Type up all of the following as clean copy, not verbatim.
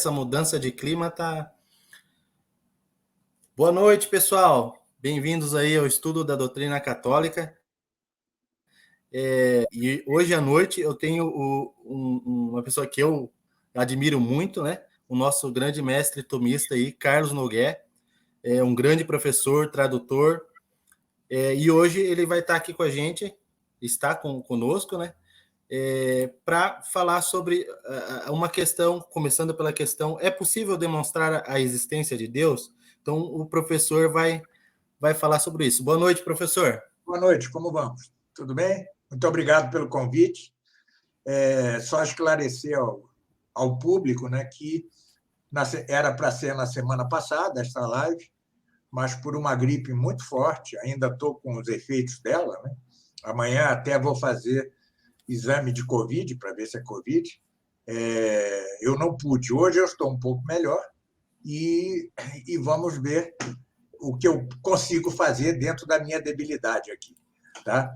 essa mudança de clima tá. Boa noite, pessoal. Bem-vindos aí ao estudo da doutrina católica. E hoje à noite eu tenho uma pessoa que eu admiro muito, né? O nosso grande mestre tomista aí, Carlos Nogué, é um grande professor, tradutor. E hoje ele vai estar aqui com a gente, está conosco, né? Para falar sobre uma questão, começando pela questão: é possível demonstrar a existência de Deus? Então, o professor vai falar sobre isso. Boa noite, professor. Boa noite, como vamos? Tudo bem? Muito obrigado pelo convite. Só esclarecer ao público, né, que era para ser na semana passada esta live, mas por uma gripe muito forte, ainda estou com os efeitos dela, né? Amanhã até vou fazer exame de Covid para ver se é Covid. Eu não pude. Hoje eu estou um pouco melhor e vamos ver o que eu consigo fazer dentro da minha debilidade aqui. Tá?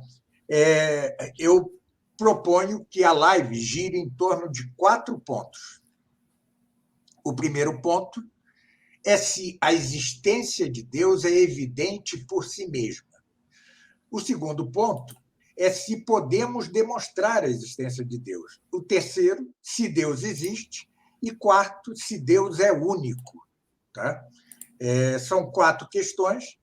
Eu proponho que a live gire em torno de 4 pontos. O primeiro ponto é se a existência de Deus é evidente por si mesma. O segundo ponto é se podemos demonstrar a existência de Deus. O terceiro, se Deus existe. E quarto, se Deus é único. Tá? São 4 questões,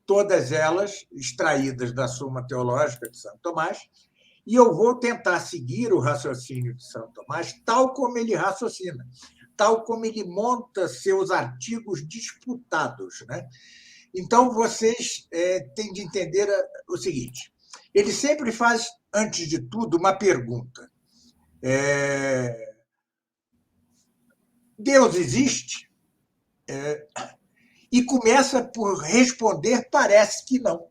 todas elas extraídas da Suma Teológica de Santo Tomás, e eu vou tentar seguir o raciocínio de Santo Tomás tal como ele raciocina, tal como ele monta seus artigos disputados. Né? Então, vocês têm de entender o seguinte: ele sempre faz, antes de tudo, uma pergunta. Deus existe? E começa por responder: parece que não.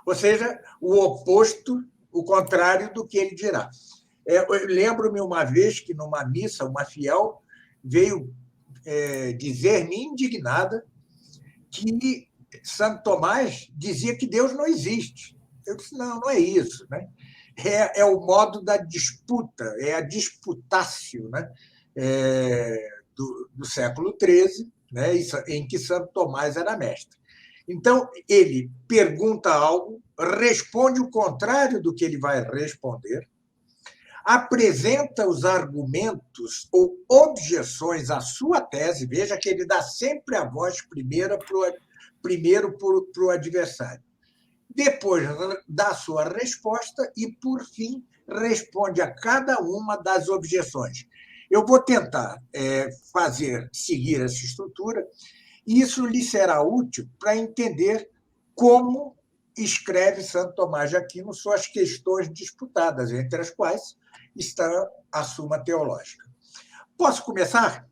Ou seja, o oposto, o contrário do que ele dirá. Eu lembro-me uma vez que, numa missa, uma fiel veio dizer-me indignada que Santo Tomás dizia que Deus não existe. Eu disse: não, não é isso. Né? É o modo da disputa, é a disputácio, né? Do século XIII, né? Em que Santo Tomás era mestre. Então, ele pergunta algo, responde o contrário do que ele vai responder, apresenta os argumentos ou objeções à sua tese. Veja que ele dá sempre a voz primeiro para o adversário. Depois dá a sua resposta e, por fim, responde a cada uma das objeções. Eu vou tentar seguir essa estrutura, e isso lhe será útil para entender como escreve Santo Tomás de Aquino suas questões disputadas, entre as quais está a Suma Teológica. Posso começar?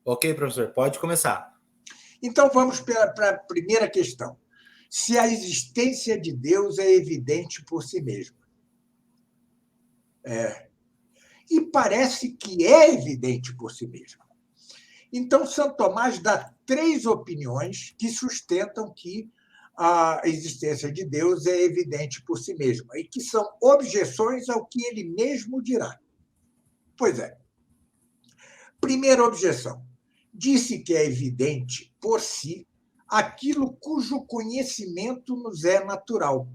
Ok, professor, pode começar. Então, vamos para a primeira questão. Se a existência de Deus é evidente por si mesma. E parece que é evidente por si mesma. Então, Santo Tomás dá 3 opiniões que sustentam que a existência de Deus é evidente por si mesma e que são objeções ao que ele mesmo dirá. Pois é. Primeira objeção. Disse que é evidente por si aquilo cujo conhecimento nos é natural,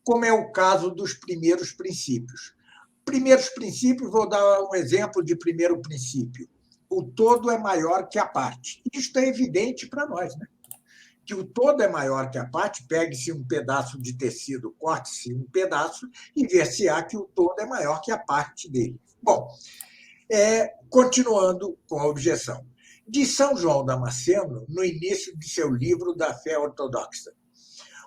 como é o caso dos primeiros princípios. Primeiros princípios, vou dar um exemplo de primeiro princípio. O todo é maior que a parte. Isto é evidente para nós, né? Que o todo é maior que a parte, pegue-se um pedaço de tecido, corte-se um pedaço e ver-se-á que o todo é maior que a parte dele. Bom, continuando com a objeção. De São João Damasceno, no início de seu livro da Fé Ortodoxa: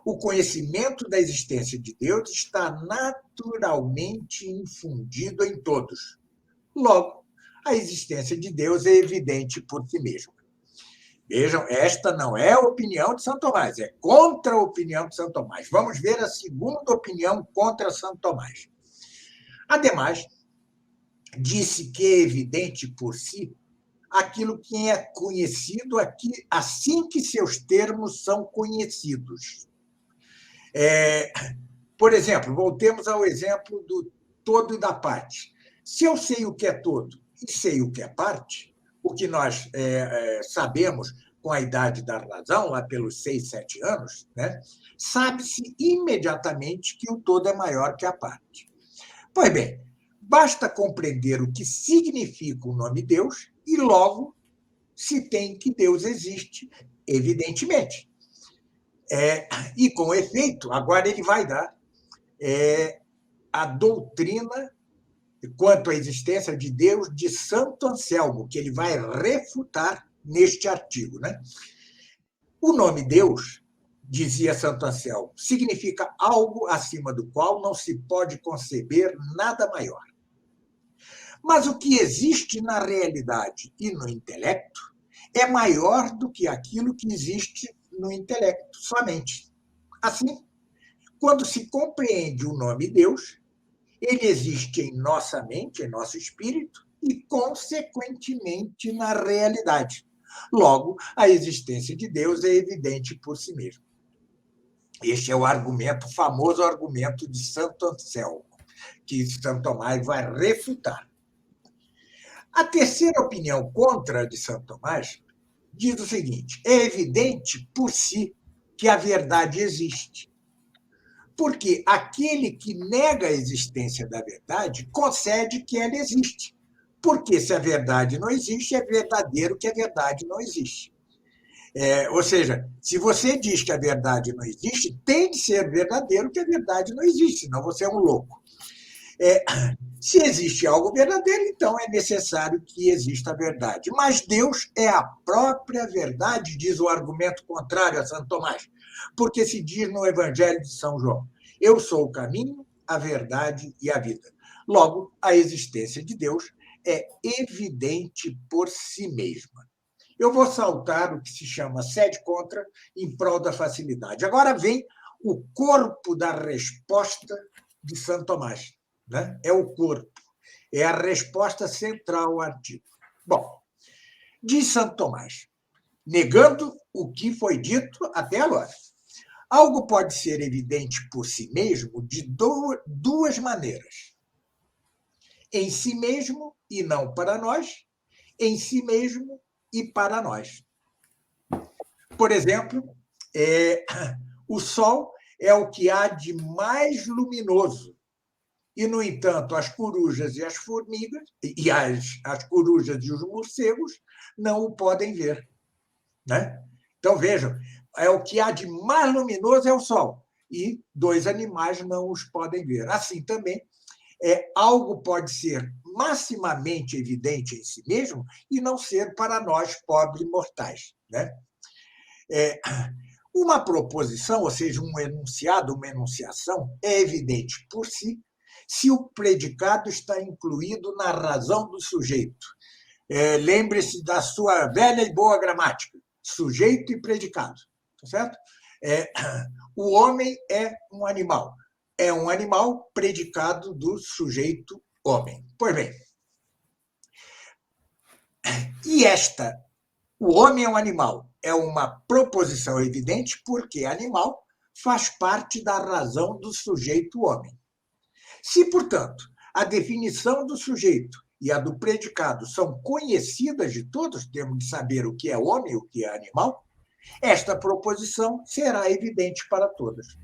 o conhecimento da existência de Deus está naturalmente infundido em todos. Logo, a existência de Deus é evidente por si mesma. Vejam, esta não é a opinião de Santo Tomás, é contra a opinião de Santo Tomás. Vamos ver a segunda opinião contra Santo Tomás. Ademais, disse que é evidente por si aquilo que é conhecido assim que seus termos são conhecidos. Por exemplo, voltemos ao exemplo do todo e da parte. Se eu sei o que é todo e sei o que é parte, o que nós sabemos com a idade da razão, lá pelos 6, 7 anos, né, sabe-se imediatamente que o todo é maior que a parte. Pois bem, basta compreender o que significa o nome Deus e logo se tem que Deus existe, evidentemente. E, com efeito, agora ele vai dar a doutrina quanto à existência de Deus de Santo Anselmo, que ele vai refutar neste artigo. Né? O nome Deus, dizia Santo Anselmo, significa algo acima do qual não se pode conceber nada maior. Mas o que existe na realidade e no intelecto é maior do que aquilo que existe no intelecto somente. Assim, quando se compreende o nome Deus, ele existe em nossa mente, em nosso espírito e, consequentemente, na realidade. Logo, a existência de Deus é evidente por si mesmo. Este é o argumento, o famoso argumento de Santo Anselmo, que Santo Tomás vai refutar. A terceira opinião contra a de Santo Tomás diz o seguinte: é evidente por si que a verdade existe. Porque aquele que nega a existência da verdade concede que ela existe. Porque se a verdade não existe, é verdadeiro que a verdade não existe. Ou seja, se você diz que a verdade não existe, tem de ser verdadeiro que a verdade não existe, senão você é um louco. Se existe algo verdadeiro, então é necessário que exista a verdade. Mas Deus é a própria verdade, diz o argumento contrário a Santo Tomás, porque se diz no Evangelho de São João: eu sou o caminho, a verdade e a vida. Logo, a existência de Deus é evidente por si mesma. Eu vou saltar o que se chama sede contra em prol da facilidade. Agora vem o corpo da resposta de Santo Tomás. Né? É o corpo, é a resposta central ao artigo. Bom, diz Santo Tomás, negando o que foi dito até agora. Algo pode ser evidente por si mesmo de duas maneiras. Em si mesmo e não para nós, em si mesmo e para nós. Por exemplo, o Sol é o que há de mais luminoso. E, no entanto, as corujas e as formigas, e as corujas e os morcegos, não o podem ver. Né? Então, vejam, o que há de mais luminoso é o Sol, e dois animais não os podem ver. Assim também, algo pode ser maximamente evidente em si mesmo e não ser para nós, pobres mortais. Né? Uma proposição, ou seja, um enunciado, uma enunciação, é evidente por si se o predicado está incluído na razão do sujeito. Lembre-se da sua velha e boa gramática, sujeito e predicado. Tá certo? O homem é um animal. É um animal predicado do sujeito homem. Pois bem, e o homem é um animal, é uma proposição evidente porque animal faz parte da razão do sujeito homem. Se, portanto, a definição do sujeito e a do predicado são conhecidas de todos, temos de saber o que é homem e o que é animal, esta proposição será evidente para todos.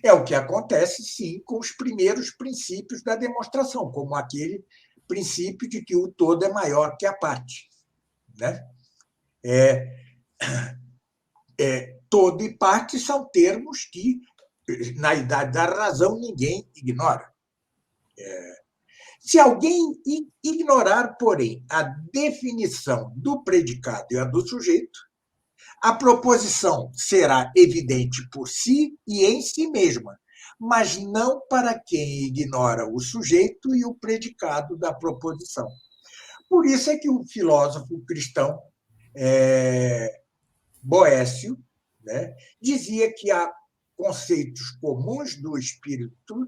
É o que acontece, sim, com os primeiros princípios da demonstração, como aquele princípio de que o todo é maior que a parte. Né? Todo e parte são termos que, na idade da razão, ninguém ignora. Se alguém ignorar, porém, a definição do predicado e a do sujeito, a proposição será evidente por si e em si mesma, mas não para quem ignora o sujeito e o predicado da proposição. Por isso é que o filósofo cristão Boécio, né, dizia que há conceitos comuns do espírito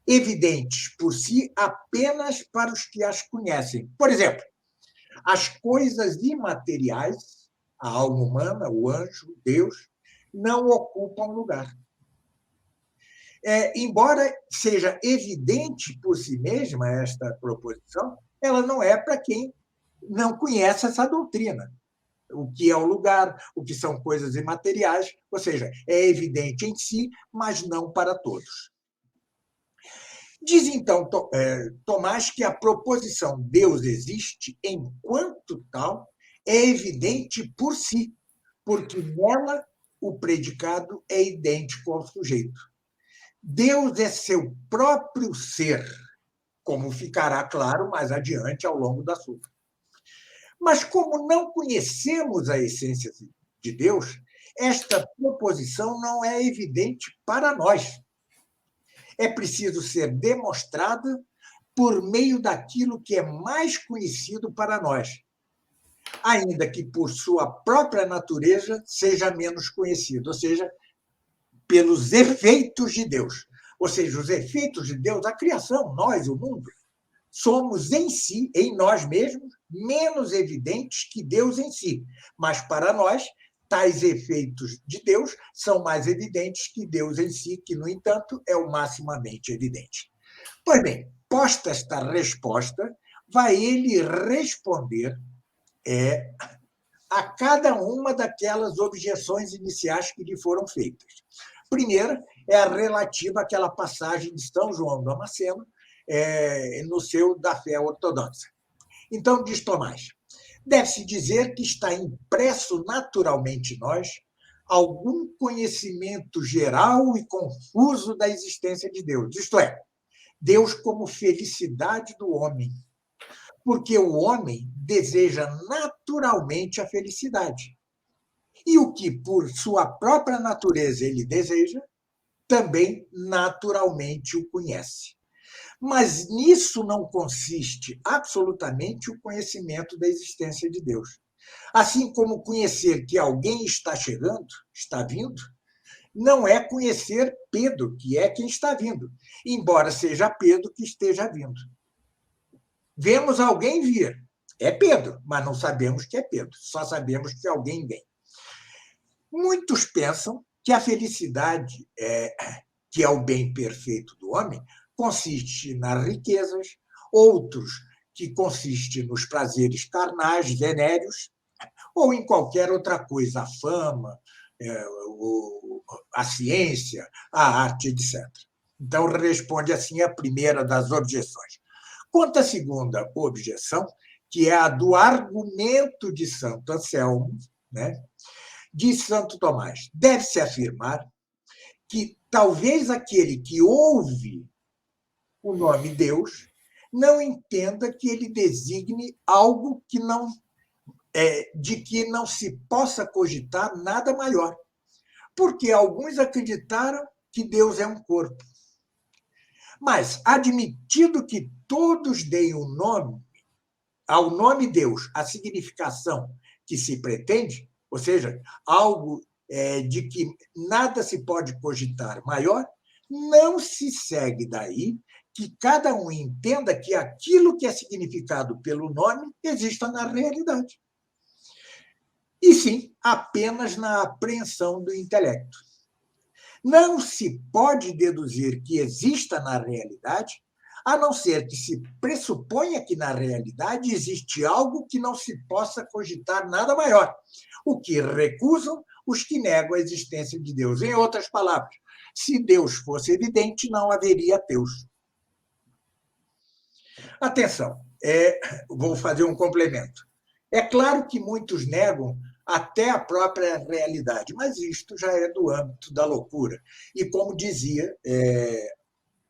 evidentes por si apenas para os que as conhecem. Por exemplo, as coisas imateriais, a alma humana, o anjo, Deus, não ocupam lugar. embora seja evidente por si mesma esta proposição, ela não é para quem não conhece essa doutrina. O que é o lugar, o que são coisas imateriais, ou seja, é evidente em si, mas não para todos. Diz, então, Tomás que a proposição Deus existe enquanto tal é evidente por si, porque nela o predicado é idêntico ao sujeito. Deus é seu próprio ser, como ficará claro mais adiante ao longo da sua. Mas como não conhecemos a essência de Deus, esta proposição não é evidente para nós. É preciso ser demonstrada por meio daquilo que é mais conhecido para nós, ainda que por sua própria natureza seja menos conhecido, ou seja, pelos efeitos de Deus. Ou seja, os efeitos de Deus, a criação, nós, o mundo, somos em si, em nós mesmos, menos evidentes que Deus em si. Mas para nós, tais efeitos de Deus são mais evidentes que Deus em si, que, no entanto, é o maximamente evidente. Pois bem, posta esta resposta, vai ele responder a cada uma daquelas objeções iniciais que lhe foram feitas. Primeira é a relativa àquela passagem de São João Damasceno, no seu Da Fé Ortodoxa. Então, diz Tomás, deve-se dizer que está impresso naturalmente em nós algum conhecimento geral e confuso da existência de Deus, isto é, Deus como felicidade do homem, porque o homem deseja naturalmente a felicidade. E o que, por sua própria natureza, ele deseja, também naturalmente o conhece. Mas nisso não consiste absolutamente o conhecimento da existência de Deus. Assim como conhecer que alguém está chegando, está vindo, não é conhecer Pedro, que é quem está vindo, embora seja Pedro que esteja vindo. Vemos alguém vir, é Pedro, mas não sabemos que é Pedro, só sabemos que alguém vem. Muitos pensam que a felicidade, que é o bem perfeito do homem, consiste nas riquezas, outros que consiste nos prazeres carnais, venéreos, ou em qualquer outra coisa, a fama, a ciência, a arte, etc. Então, responde assim a primeira das objeções. Quanto à segunda objeção, que é a do argumento de Santo Anselmo, né? Diz Santo Tomás, deve-se afirmar que talvez aquele que ouve o nome Deus não entenda que ele designe algo que não de que não se possa cogitar nada maior, porque alguns acreditaram que Deus é um corpo. Mas, admitido que todos deem o nome, ao nome Deus, a significação que se pretende, ou seja, algo de que nada se pode cogitar maior, não se segue daí que cada um entenda que aquilo que é significado pelo nome exista na realidade. E sim, apenas na apreensão do intelecto. Não se pode deduzir que exista na realidade, a não ser que se pressuponha que na realidade existe algo que não se possa cogitar nada maior, o que recusam os que negam a existência de Deus. Em outras palavras, se Deus fosse evidente, não haveria ateus. Atenção, vou fazer um complemento. É claro que muitos negam até a própria realidade, mas isto já é do âmbito da loucura. E, como dizia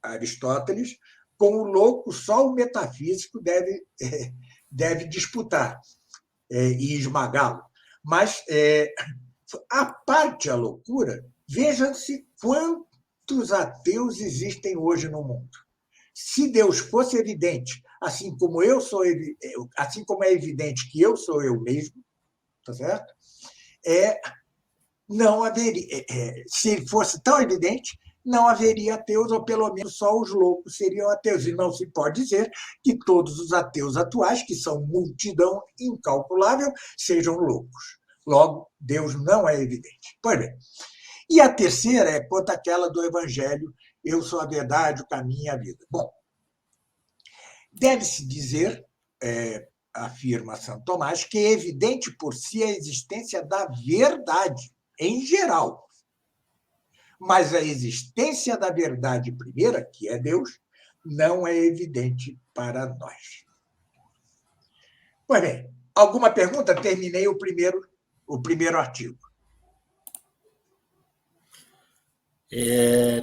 Aristóteles, com o louco só o metafísico deve disputar e esmagá-lo. Mas, à parte a loucura, vejam-se quantos ateus existem hoje no mundo. Se Deus fosse evidente, assim como é evidente que eu sou eu mesmo, tá certo? Não haveria, se fosse tão evidente, não haveria ateus, ou pelo menos só os loucos seriam ateus. E não se pode dizer que todos os ateus atuais, que são multidão incalculável, sejam loucos. Logo, Deus não é evidente. Pois bem. E a terceira é quanto àquela do Evangelho eu sou a verdade, o caminho e a vida. Bom, deve-se dizer, afirma Santo Tomás, que é evidente por si a existência da verdade, em geral. Mas a existência da verdade primeira, que é Deus, não é evidente para nós. Pois bem, alguma pergunta? Terminei o primeiro artigo.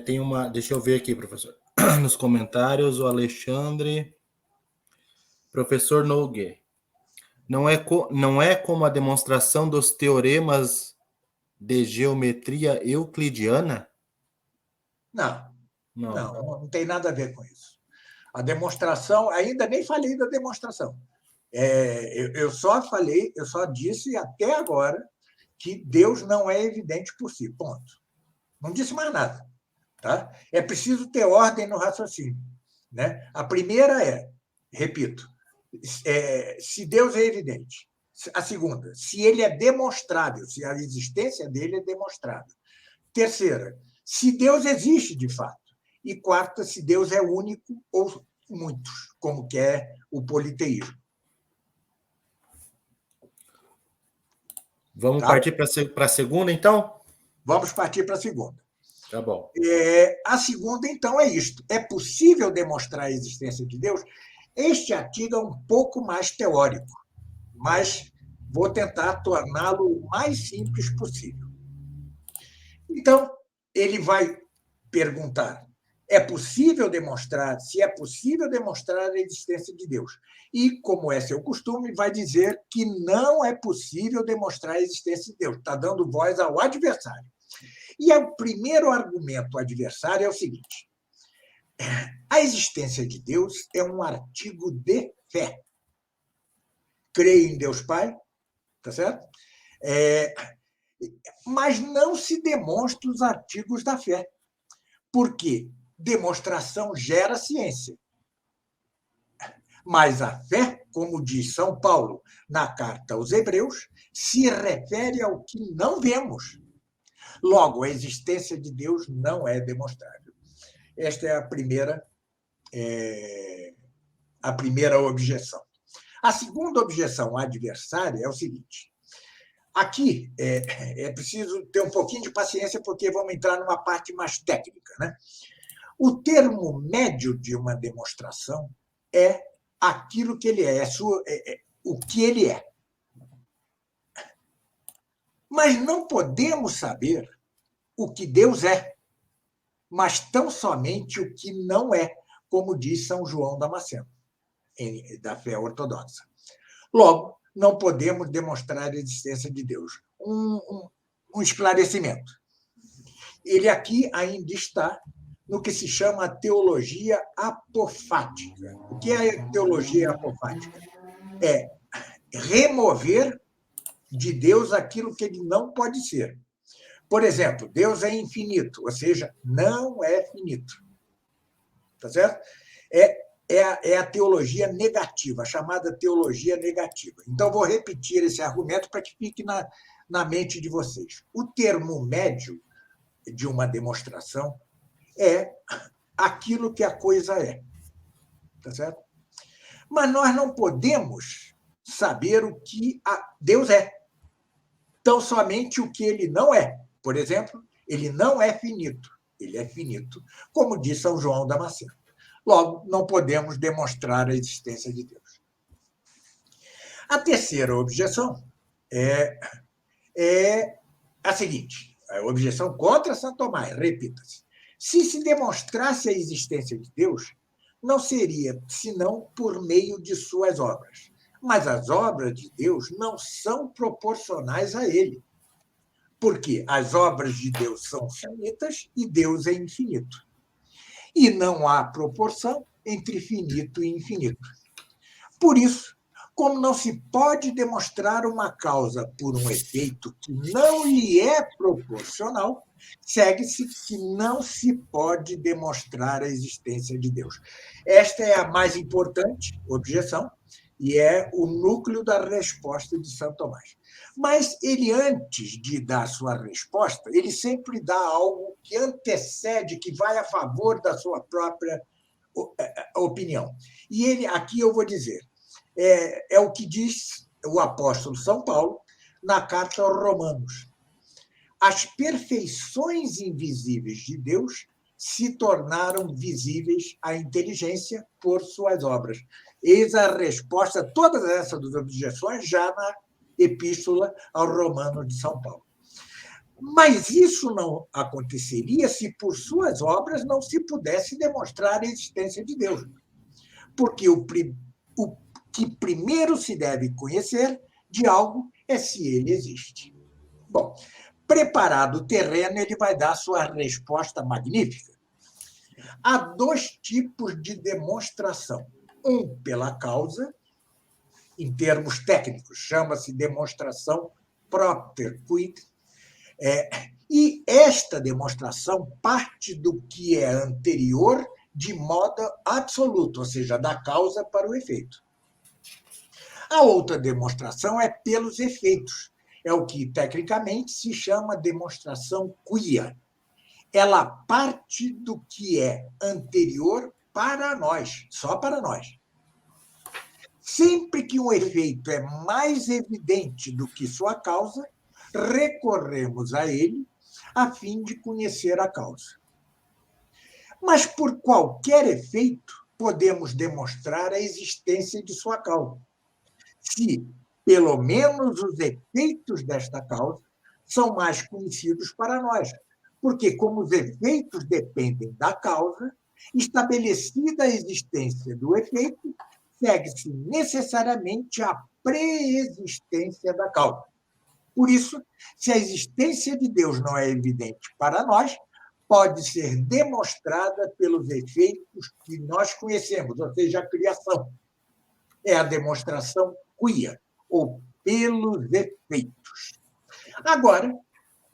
Tem uma. Deixa eu ver aqui, professor. Nos comentários, o Alexandre. Professor Noguet. Não é como a demonstração dos teoremas de geometria euclidiana? Não tem nada a ver com isso. A demonstração, ainda nem falei da demonstração. Eu só disse até agora que Deus não é evidente por si, ponto. Não disse mais nada. Tá? É preciso ter ordem no raciocínio. Né? A primeira repito, se Deus é evidente. A segunda, se ele é demonstrável, se a existência dele é demonstrável. Terceira, se Deus existe de fato. E quarta, se Deus é único ou muitos, como quer o politeísmo. Vamos partir para a segunda, então? Vamos partir para a segunda. Tá bom. A segunda, então, é isto. É possível demonstrar a existência de Deus? Este artigo é um pouco mais teórico, mas vou tentar torná-lo o mais simples possível. Então, ele vai perguntar: se é possível demonstrar a existência de Deus? E, como é seu costume, vai dizer que não é possível demonstrar a existência de Deus. Está dando voz ao adversário. E o primeiro argumento adversário é o seguinte: a existência de Deus é um artigo de fé. Creio em Deus Pai, tá certo? Mas não se demonstra os artigos da fé. Por quê? Demonstração gera ciência. Mas a fé, como diz São Paulo na carta aos Hebreus, se refere ao que não vemos. Logo, a existência de Deus não é demonstrável. Esta é a primeira objeção. A segunda objeção adversária é o seguinte: aqui é preciso ter um pouquinho de paciência, porque vamos entrar numa parte mais técnica. Né? O termo médio de uma demonstração é aquilo que ele o que ele é. Mas não podemos saber o que Deus é, mas tão somente o que não é, como diz São João Damasceno, da fé ortodoxa. Logo, não podemos demonstrar a existência de Deus. Um esclarecimento. Ele aqui ainda está no que se chama a teologia apofática. O que é a teologia apofática? É remover de Deus aquilo que ele não pode ser. Por exemplo, Deus é infinito, ou seja, não é finito. Tá certo? É a teologia negativa, a chamada teologia negativa. Então, vou repetir esse argumento para que fique na mente de vocês. O termo médio de uma demonstração é aquilo que a coisa é. Tá certo? Mas nós não podemos saber o que Deus é. Tão somente o que ele não é. Por exemplo, ele não é finito. Ele é finito, como diz São João Damasceno. Logo, não podemos demonstrar a existência de Deus. A terceira objeção é a seguinte: a objeção contra Santo Tomás, repita-se. Se demonstrasse a existência de Deus, não seria senão por meio de suas obras. Mas as obras de Deus não são proporcionais a ele. Porque as obras de Deus são finitas e Deus é infinito. E não há proporção entre finito e infinito. Por isso, como não se pode demonstrar uma causa por um efeito que não lhe é proporcional, segue-se que não se pode demonstrar a existência de Deus. Esta é a mais importante objeção, e é o núcleo da resposta de Santo Tomás. Mas ele, antes de dar sua resposta, ele sempre dá algo que antecede, que vai a favor da sua própria opinião. E ele, aqui eu vou dizer, é o que diz o apóstolo São Paulo na carta aos Romanos. As perfeições invisíveis de Deus se tornaram visíveis à inteligência por suas obras. Eis a resposta a todas essas objeções já na Epístola aos Romanos de São Paulo. Mas isso não aconteceria se por suas obras não se pudesse demonstrar a existência de Deus. Porque o que primeiro se deve conhecer de algo é se ele existe. Bom, preparado o terreno, ele vai dar sua resposta magnífica. Há dois tipos de demonstração. Um pela causa, em termos técnicos, chama-se demonstração propter quid. E esta demonstração parte do que é anterior de modo absoluto, ou seja, da causa para o efeito. A outra demonstração é pelos efeitos. É o que, tecnicamente, se chama demonstração quia. Ela parte do que é anterior para nós, só para nós. Sempre que um efeito é mais evidente do que sua causa, recorremos a ele a fim de conhecer a causa. Mas por qualquer efeito, podemos demonstrar a existência de sua causa, se, pelo menos, os efeitos desta causa são mais conhecidos para nós, porque, como os efeitos dependem da causa, estabelecida a existência do efeito, segue-se necessariamente a preexistência da causa. Por isso, se a existência de Deus não é evidente para nós, pode ser demonstrada pelos efeitos que nós conhecemos, ou seja, a criação. É a demonstração quia, ou pelos efeitos. Agora,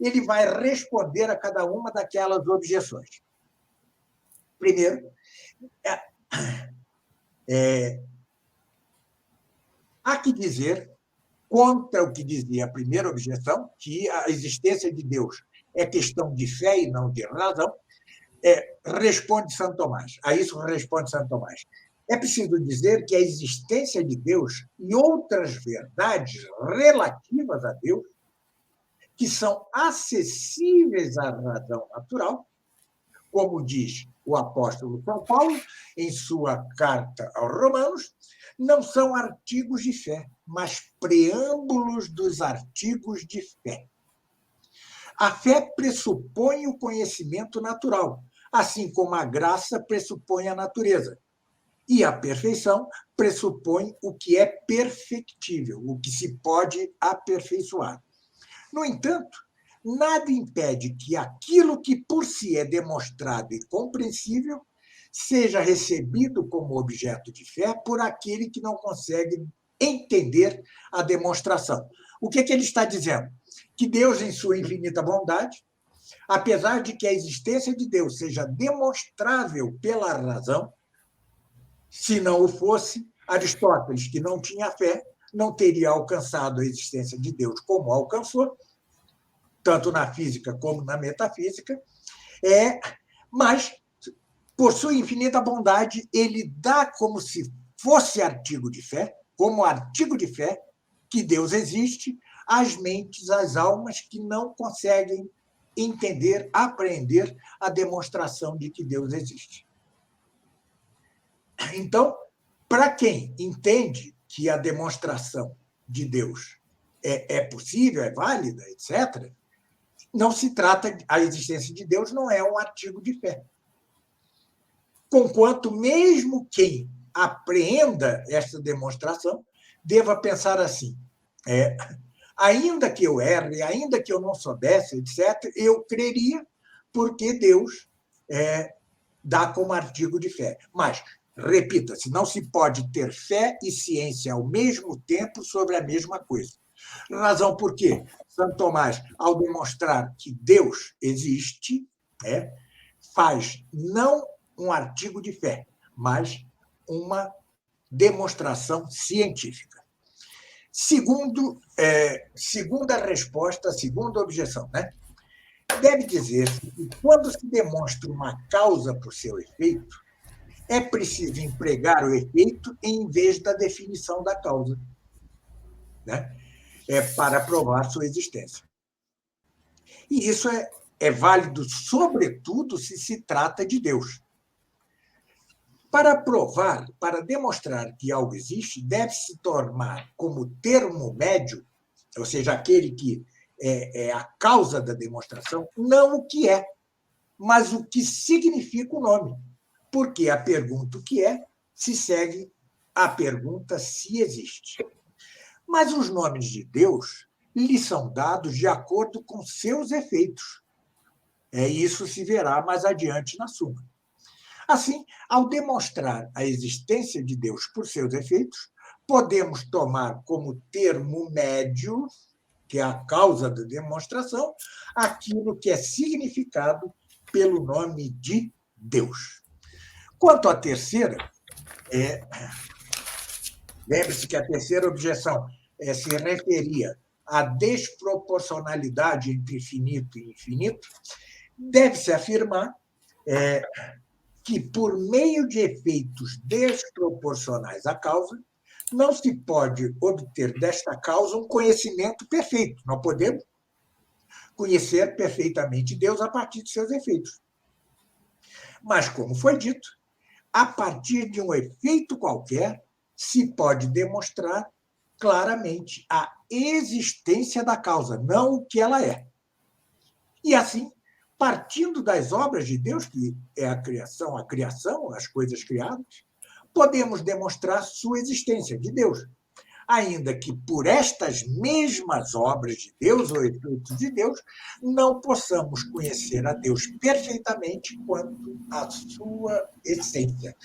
ele vai responder a cada uma daquelas objeções. Primeiro, há que dizer, contra o que dizia a primeira objeção, que a existência de Deus é questão de fé e não de razão, responde Santo Tomás. A isso responde Santo Tomás. É preciso dizer que a existência de Deus e outras verdades relativas a Deus, que são acessíveis à razão natural, como diz o apóstolo São Paulo em sua carta aos Romanos, não são artigos de fé, mas preâmbulos dos artigos de fé. A fé pressupõe o conhecimento natural, assim como a graça pressupõe a natureza. E a perfeição pressupõe o que é perfectível, o que se pode aperfeiçoar. No entanto, nada impede que aquilo que por si é demonstrado e compreensível seja recebido como objeto de fé por aquele que não consegue entender a demonstração. O que ele está dizendo? Que Deus, em sua infinita bondade, apesar de que a existência de Deus seja demonstrável pela razão, se não o fosse, Aristóteles, que não tinha fé, não teria alcançado a existência de Deus como alcançou, tanto na física como na metafísica, mas, por sua infinita bondade, ele dá como se fosse artigo de fé, como artigo de fé, que Deus existe, às mentes, às almas que não conseguem entender, apreender a demonstração de que Deus existe. Então, para quem entende que a demonstração de Deus é possível, é válida, etc., não se trata, a existência de Deus não é um artigo de fé. Conquanto mesmo quem apreenda esta demonstração deva pensar assim, ainda que eu erre, ainda que eu não soubesse, etc., eu creria porque Deus dá como artigo de fé. Mas, repita-se, não se pode ter fé e ciência ao mesmo tempo sobre a mesma coisa. Razão por quê? Santo Tomás, ao demonstrar que Deus existe, faz não um artigo de fé, mas uma demonstração científica. Segunda resposta, segunda objeção, né? Deve dizer-se que, quando se demonstra uma causa por seu efeito, é preciso empregar o efeito em vez da definição da causa, né? Para provar sua existência. E isso é válido, sobretudo, se trata de Deus. Para provar, para demonstrar que algo existe, deve-se tomar como termo médio, ou seja, aquele que é a causa da demonstração, não o que é, mas o que significa o nome. Porque a pergunta o que é se segue a pergunta se existe. Mas os nomes de Deus lhes são dados de acordo com seus efeitos. Isso se verá mais adiante na Suma. Assim, ao demonstrar a existência de Deus por seus efeitos, podemos tomar como termo médio, que é a causa da demonstração, aquilo que é significado pelo nome de Deus. Quanto à terceira, lembre-se que a terceira objeção se referia à desproporcionalidade entre finito e infinito, deve-se afirmar que, por meio de efeitos desproporcionais à causa, não se pode obter desta causa um conhecimento perfeito. Não podemos conhecer perfeitamente Deus a partir de seus efeitos. Mas, como foi dito, a partir de um efeito qualquer, se pode demonstrar claramente a existência da causa, não o que ela é. E assim, partindo das obras de Deus, que é a criação, as coisas criadas, podemos demonstrar sua existência, de Deus. Ainda que por estas mesmas obras de Deus, ou efeitos de Deus, não possamos conhecer a Deus perfeitamente quanto à sua essência.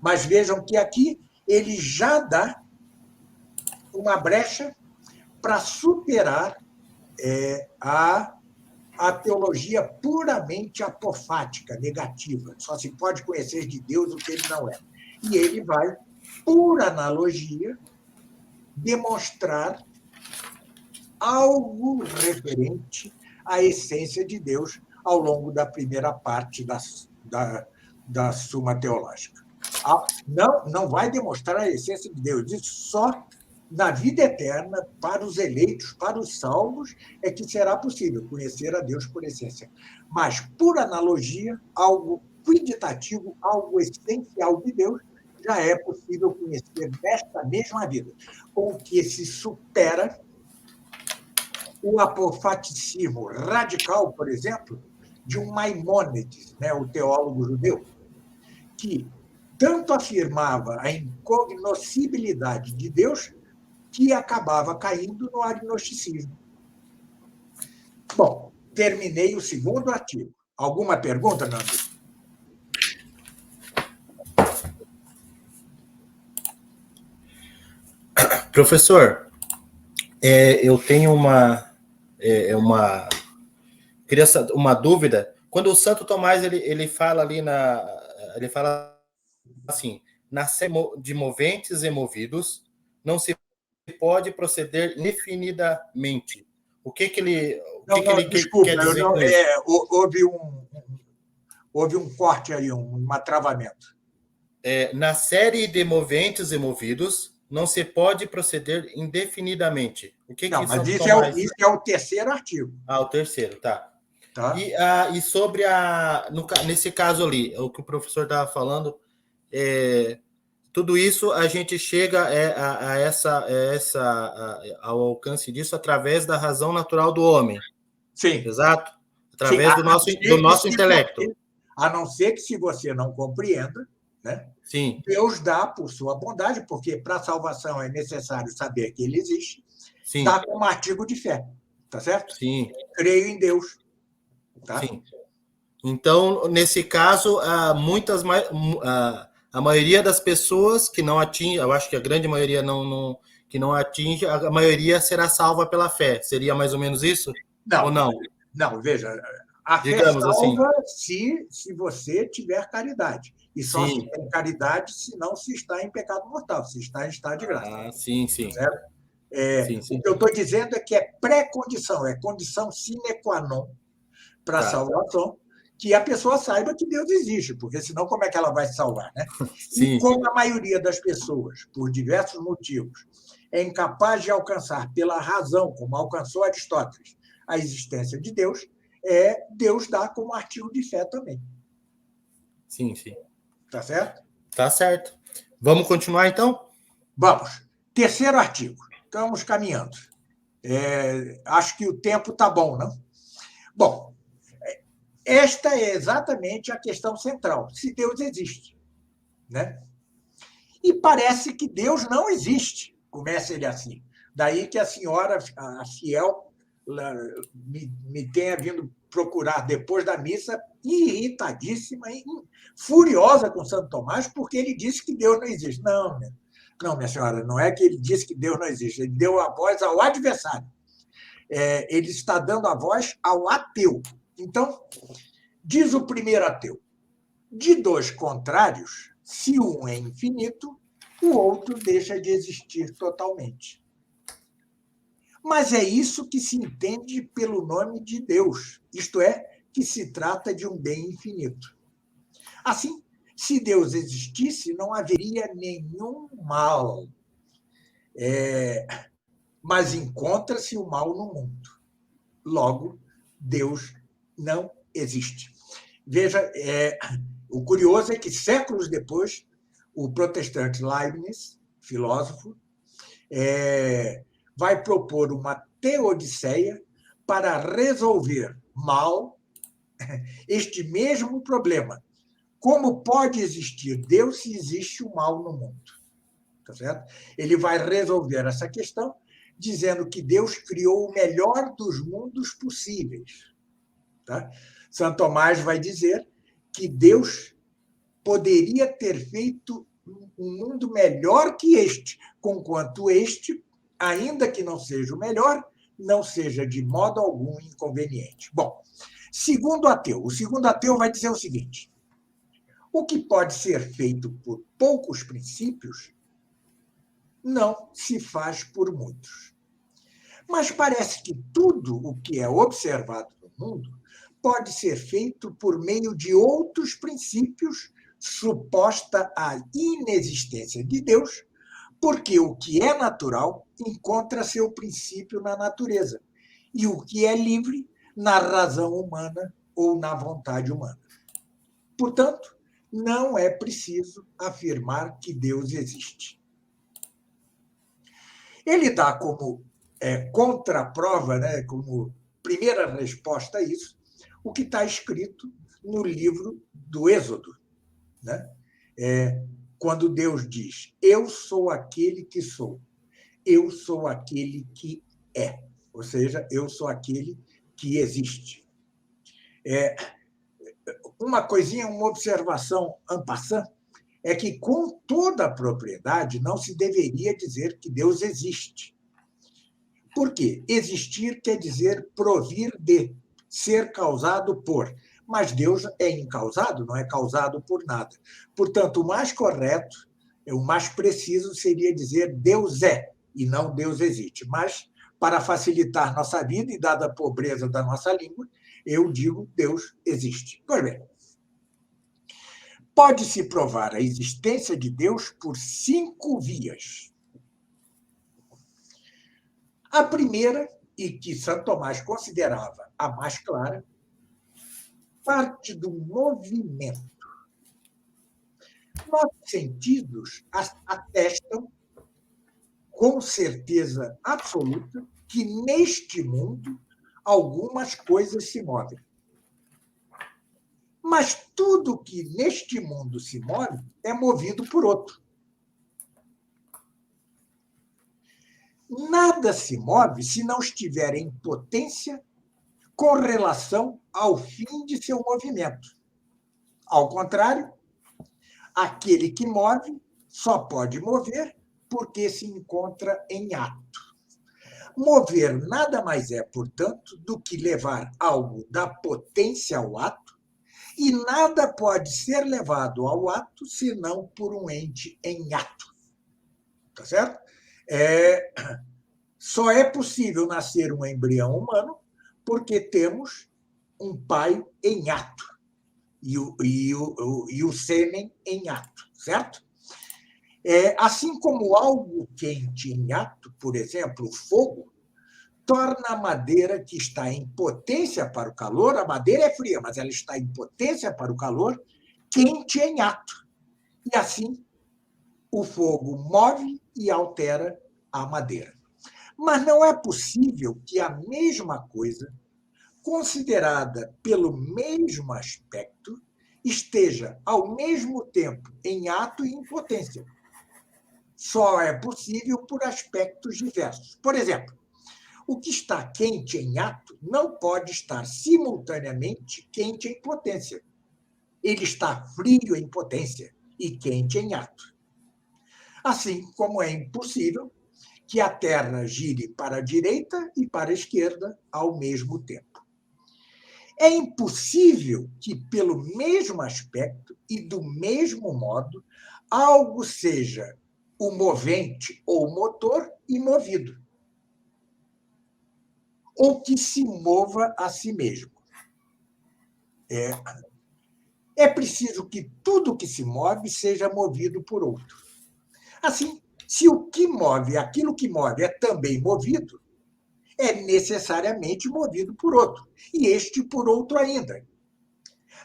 Mas vejam que aqui ele já dá uma brecha para superar a teologia puramente apofática, negativa. Só se pode conhecer de Deus o que ele não é. E ele vai, por analogia, demonstrar algo referente à essência de Deus ao longo da primeira parte da Suma Teológica. Não vai demonstrar a essência de Deus, isso só na vida eterna, para os eleitos, para os salvos, é que será possível conhecer a Deus por essência. Mas, por analogia, algo quintitativo, algo essencial de Deus, já é possível conhecer nesta mesma vida, com que se supera o apofaticismo radical, por exemplo, de um Maimônides, o teólogo judeu, que tanto afirmava a incognoscibilidade de Deus que acabava caindo no agnosticismo. Bom, terminei o segundo artigo. Alguma pergunta, Nando? Professor, eu tenho uma dúvida. Quando o Santo Tomás ele fala ali ele fala assim: nascer de moventes e movidos, não se pode proceder indefinidamente. O que ele desculpa, quer dizer com isso? Houve um corte aí, um atravamento. Na série de moventes e movidos, não se pode proceder indefinidamente. O que não, que mas isso é o terceiro artigo. O terceiro, tá. Tá. E sobre nesse caso ali, o que o professor estava falando, tudo isso a gente chega ao alcance disso através da razão natural do homem. Sim. Exato? Através do nosso intelecto. A não ser que, se você não compreenda, Sim. Deus dá por sua bondade, porque para a salvação é necessário saber que ele existe, Sim. dá como artigo de fé, tá certo? Sim. Creio em Deus. Tá? Sim. Então, nesse caso, a maioria das pessoas que não atinge, eu acho que a grande maioria que não atinge, a maioria será salva pela fé. Seria mais ou menos isso? Não. Ou não? Não, veja, a fé Digamos salva assim. se você tiver caridade. E só se Sim. tem caridade se não se está em pecado mortal, se está em estado de graça. Ah, sim, sim. Certo? Sim, O sim. que eu estou dizendo é que é pré-condição, é condição sine qua non para a Tá. salvação, que a pessoa saiba que Deus existe, porque senão como é que ela vai se salvar, né? E Sim. como a maioria das pessoas, por diversos motivos, é incapaz de alcançar pela razão, como alcançou Aristóteles, a existência de Deus, Deus dá como artigo de fé também. Sim, sim. Tá certo? Tá certo. Vamos continuar, então? Vamos. Terceiro artigo. Estamos caminhando. Acho que o tempo está bom, não? Bom, esta é exatamente a questão central. Se Deus existe, né? E parece que Deus não existe. Começa ele assim. Daí que a senhora, a fiel, me tenha vindo procurar depois da missa, irritadíssima, furiosa com Santo Tomás, porque ele disse que Deus não existe. Não, minha senhora, não é que ele disse que Deus não existe. Ele deu a voz ao adversário. Ele está dando a voz ao ateu. Então, diz o primeiro ateu: de dois contrários, se um é infinito, o outro deixa de existir totalmente. Mas é isso que se entende pelo nome de Deus, isto é, que se trata de um bem infinito. Assim, se Deus existisse, não haveria nenhum mal. Mas encontra-se o mal no mundo. Logo, Deus não existe. Veja, o curioso é que séculos depois, o protestante Leibniz, filósofo, vai propor uma teodiceia para resolver mal este mesmo problema. Como pode existir Deus se existe o mal no mundo? Tá certo? Ele vai resolver essa questão dizendo que Deus criou o melhor dos mundos possíveis. Tá? Santo Tomás vai dizer que Deus poderia ter feito um mundo melhor que este, conquanto este, ainda que não seja o melhor, não seja de modo algum inconveniente. Bom, o segundo ateu vai dizer o seguinte: o que pode ser feito por poucos princípios não se faz por muitos. Mas parece que tudo o que é observado no mundo pode ser feito por meio de outros princípios, suposta a inexistência de Deus, porque o que é natural encontra seu princípio na natureza, e o que é livre na razão humana ou na vontade humana. Portanto, não é preciso afirmar que Deus existe. Ele dá como contraprova, né, como primeira resposta a isso, o que está escrito no livro do Êxodo, né? Quando Deus diz: eu sou aquele que sou, eu sou aquele que é, ou seja, eu sou aquele que existe. Uma coisinha, uma observação en passant, é que com toda a propriedade não se deveria dizer que Deus existe. Por quê? Existir quer dizer provir de, ser causado por. Mas Deus é incausado, não é causado por nada. Portanto, o mais correto, o mais preciso seria dizer Deus é, e não Deus existe. Mas, para facilitar nossa vida e dada a pobreza da nossa língua, eu digo Deus existe. Pois bem, pode-se provar a existência de Deus por 5 vias. A primeira, e que Santo Tomás considerava a mais clara, parte do movimento. Nossos sentidos atestam, com certeza absoluta, que neste mundo algumas coisas se movem. Mas tudo que neste mundo se move é movido por outro. Nada se move se não estiver em potência com relação ao fim de seu movimento. Ao contrário, aquele que move só pode mover porque se encontra em ato. Mover nada mais é, portanto, do que levar algo da potência ao ato E nada pode ser levado ao ato senão por um ente em ato. Tá certo? Só é possível nascer um embrião humano porque temos um pai em ato e o sêmen em ato, certo? Assim como algo quente em ato, por exemplo, o fogo, torna a madeira que está em potência para o calor, a madeira é fria, mas ela está em potência para o calor, quente em ato. E assim, o fogo move e altera a madeira. Mas não é possível que a mesma coisa, considerada pelo mesmo aspecto, esteja ao mesmo tempo em ato e em potência. Só é possível por aspectos diversos. Por exemplo, o que está quente em ato não pode estar simultaneamente quente em potência. Ele está frio em potência e quente em ato. Assim como é impossível que a Terra gire para a direita e para a esquerda ao mesmo tempo. É impossível que, pelo mesmo aspecto e do mesmo modo, algo seja o movente ou motor e movido, ou que se mova a si mesmo. É preciso que tudo que se move seja movido por outro. Assim, se o que move, aquilo que move, é também movido, é necessariamente movido por outro, e este por outro ainda.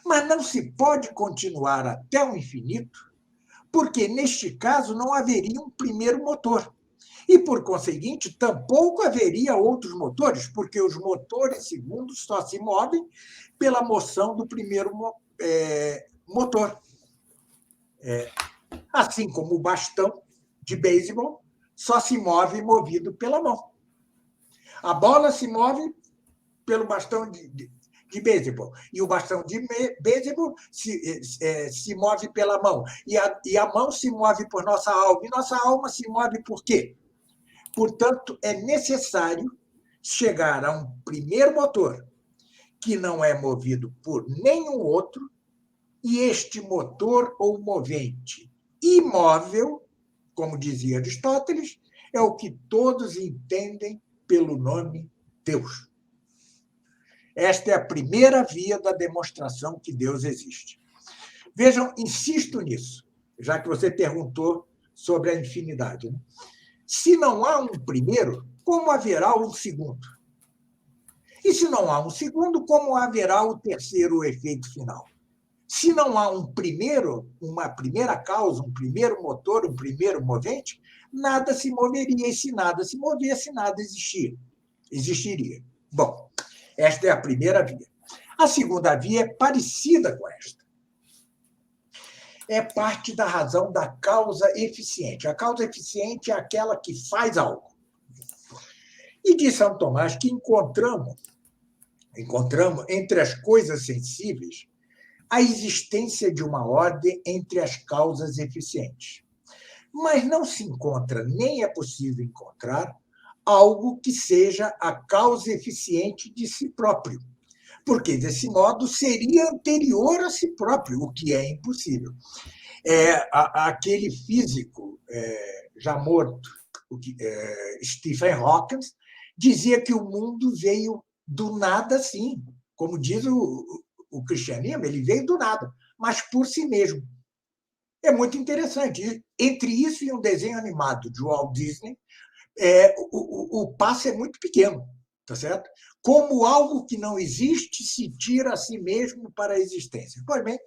Mas não se pode continuar até o infinito, porque, neste caso, não haveria um primeiro motor. E, por conseguinte, tampouco haveria outros motores, porque os motores segundos só se movem pela moção do primeiro motor. Assim como o bastão de beisebol só se move movido pela mão. A bola se move pelo bastão de beisebol. E o bastão de beisebol se move pela mão. E a mão se move por nossa alma. E nossa alma se move por quê? Portanto, é necessário chegar a um primeiro motor que não é movido por nenhum outro, e este motor ou movente imóvel, como dizia Aristóteles, é o que todos entendem pelo nome Deus. Esta é a primeira via da demonstração que Deus existe. Vejam, insisto nisso, já que você perguntou sobre a infinidade. Né? Se não há um primeiro, como haverá um segundo? E se não há um segundo, como haverá o terceiro efeito final? Se não há um primeiro, uma primeira causa, um primeiro motor, um primeiro movente, nada se moveria. E se nada se movesse, nada existiria. Bom, esta é a primeira via. A segunda via é parecida com esta. É parte da razão da causa eficiente. A causa eficiente é aquela que faz algo. E diz São Tomás que encontramos entre as coisas sensíveis a existência de uma ordem entre as causas eficientes. Mas não se encontra, nem é possível encontrar, algo que seja a causa eficiente de si próprio, porque, desse modo, seria anterior a si próprio, o que é impossível. Aquele físico já morto, Stephen Hawking, dizia que o mundo veio do nada, sim. Como diz o cristianismo, ele veio do nada, mas por si mesmo. É muito interessante. Entre isso e um desenho animado de Walt Disney, o passo é muito pequeno, tá certo? Como algo que não existe se tira a si mesmo para a existência. Pois bem,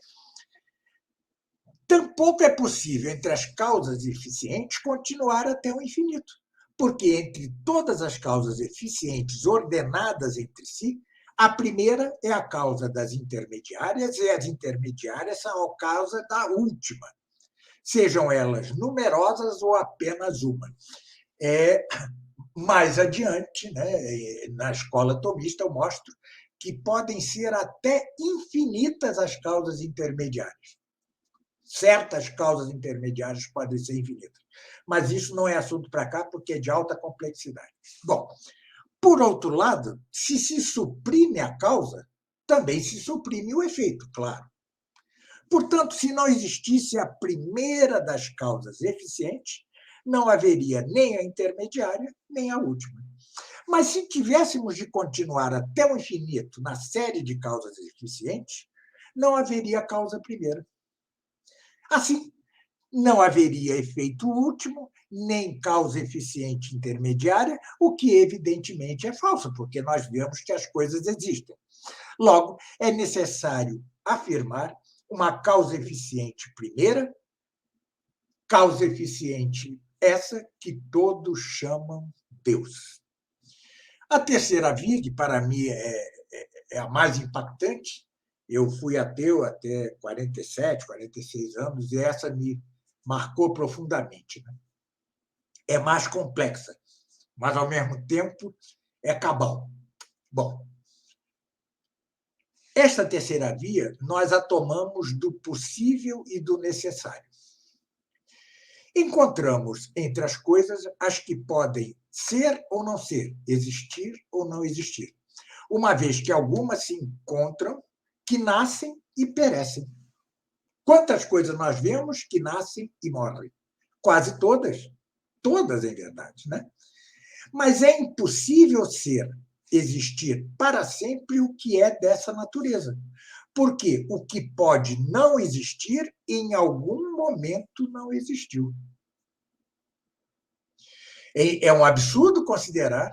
tampouco é possível, entre as causas eficientes, continuar até o infinito, porque entre todas as causas eficientes ordenadas entre si, a primeira é a causa das intermediárias, e as intermediárias são a causa da última, sejam elas numerosas ou apenas uma. Mais adiante, né, na escola tomista, eu mostro que podem ser até infinitas as causas intermediárias. Certas causas intermediárias podem ser infinitas. Mas isso não é assunto para cá, porque é de alta complexidade. Bom, por outro lado, se suprime a causa, também se suprime o efeito, claro. Portanto, se não existisse a primeira das causas eficientes, não haveria nem a intermediária, nem a última. Mas se tivéssemos de continuar até o infinito na série de causas eficientes, não haveria causa primeira. Assim, não haveria efeito último, nem causa eficiente intermediária, o que evidentemente é falso, porque nós vemos que as coisas existem. Logo, é necessário afirmar uma causa eficiente primeira, causa eficiente essa que todos chamam Deus. A terceira via, que para mim é a mais impactante, eu fui ateu até 47, 46 anos, e essa me marcou profundamente. É mais complexa, mas, ao mesmo tempo, é cabal. Bom, esta terceira via nós a tomamos do possível e do necessário. Encontramos entre as coisas as que podem ser ou não ser, existir ou não existir, uma vez que algumas se encontram, que nascem e perecem. Quantas coisas nós vemos que nascem e morrem? Quase todas. Todas, em verdade, né? Mas é impossível existir para sempre o que é dessa natureza. Porque o que pode não existir, em algum momento não existiu. É um absurdo considerar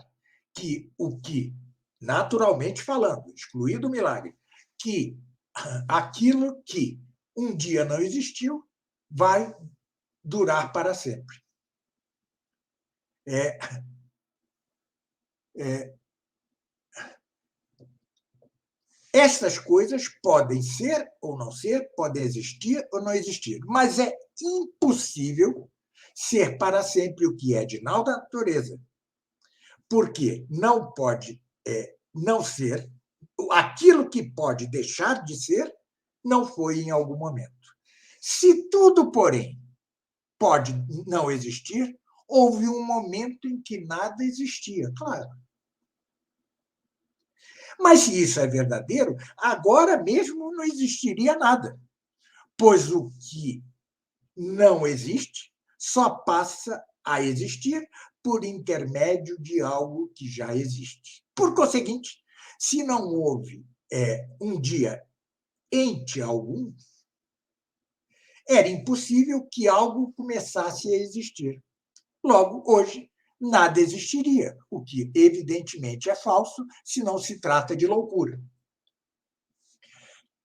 que o que, naturalmente falando, excluído o milagre, que aquilo que um dia não existiu vai durar para sempre. Essas coisas podem ser ou não ser, podem existir ou não existir, mas é impossível ser para sempre o que é de natureza, porque não pode não ser, aquilo que pode deixar de ser, não foi em algum momento. Se tudo, porém, pode não existir, houve um momento em que nada existia, claro. Mas, se isso é verdadeiro, agora mesmo não existiria nada, pois o que não existe só passa a existir por intermédio de algo que já existe. Por conseguinte, se não houve um dia ente algum, era impossível que algo começasse a existir. Logo, hoje, nada existiria, o que evidentemente é falso se não se trata de loucura.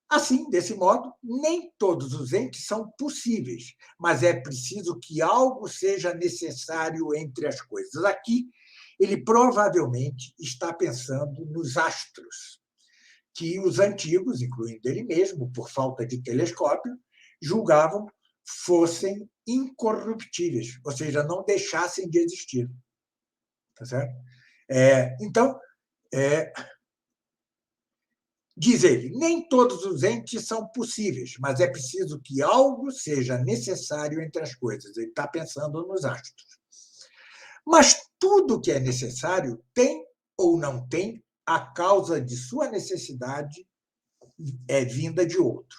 Assim, desse modo, nem todos os entes são possíveis, mas é preciso que algo seja necessário entre as coisas. Aqui, ele provavelmente está pensando nos astros, que os antigos, incluindo ele mesmo, por falta de telescópio, julgavam fossem incorruptíveis, ou seja, não deixassem de existir. Tá certo? Então, diz ele, nem todos os entes são possíveis, mas é preciso que algo seja necessário entre as coisas. Ele está pensando nos astros. Mas tudo que é necessário tem ou não tem a causa de sua necessidade vinda de outro.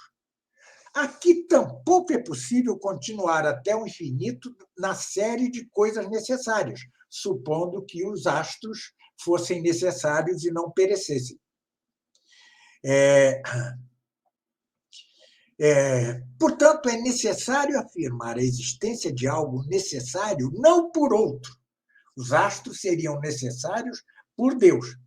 Aqui tampouco é possível continuar até o infinito na série de coisas necessárias, supondo que os astros fossem necessários e não perecessem. Portanto, é necessário afirmar a existência de algo necessário não por outro. Os astros seriam necessários por Deus,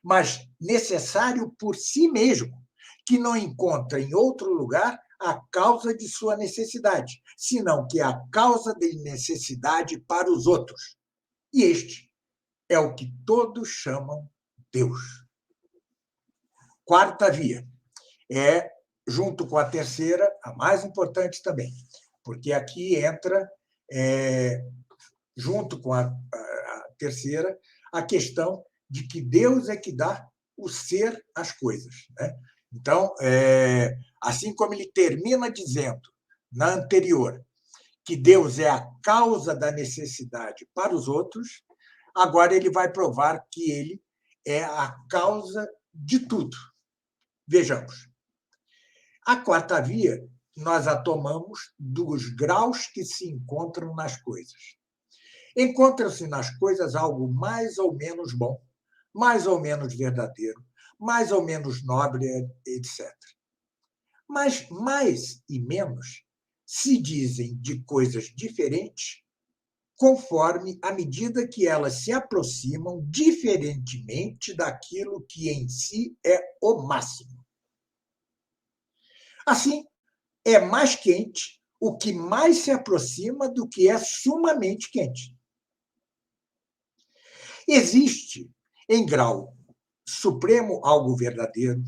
mas necessário por si mesmo, que não encontra em outro lugar a causa de sua necessidade, senão que é a causa de necessidade para os outros. E este é o que todos chamam Deus. Quarta via junto com a terceira, a mais importante também, porque aqui entra, junto com a terceira, a questão de que Deus é que dá o ser às coisas. Né? Então, assim como ele termina dizendo, na anterior, que Deus é a causa da necessidade para os outros, agora ele vai provar que ele é a causa de tudo. Vejamos. A quarta via nós a tomamos dos graus que se encontram nas coisas. Encontra-se nas coisas algo mais ou menos bom, mais ou menos verdadeiro, mais ou menos nobre, etc. Mas mais e menos se dizem de coisas diferentes conforme à medida que elas se aproximam diferentemente daquilo que em si é o máximo. Assim, é mais quente o que mais se aproxima do que é sumamente quente. Existe, em grau supremo, algo verdadeiro,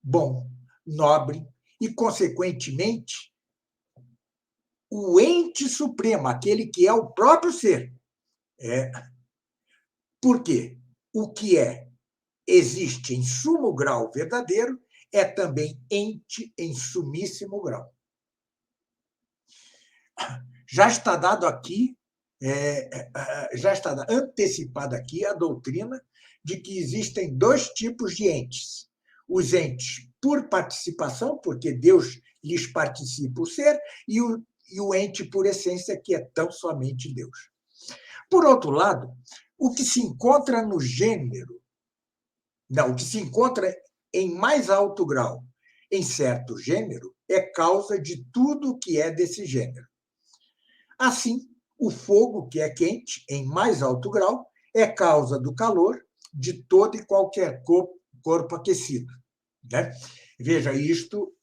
bom, nobre e, consequentemente, o ente supremo, aquele que é o próprio ser. Por quê? O que existe em sumo grau verdadeiro é também ente em sumíssimo grau. Já está dado aqui, já está antecipada aqui a doutrina de que existem dois tipos de entes. Os entes por participação, porque Deus lhes participa o ser, e o ente por essência, que é tão somente Deus. Por outro lado, o que se encontra no gênero, o que se encontra em mais alto grau em certo gênero é causa de tudo o que é desse gênero. Assim, o fogo, que é quente, em mais alto grau, é causa do calor de todo e qualquer corpo aquecido. Né? Veja, isto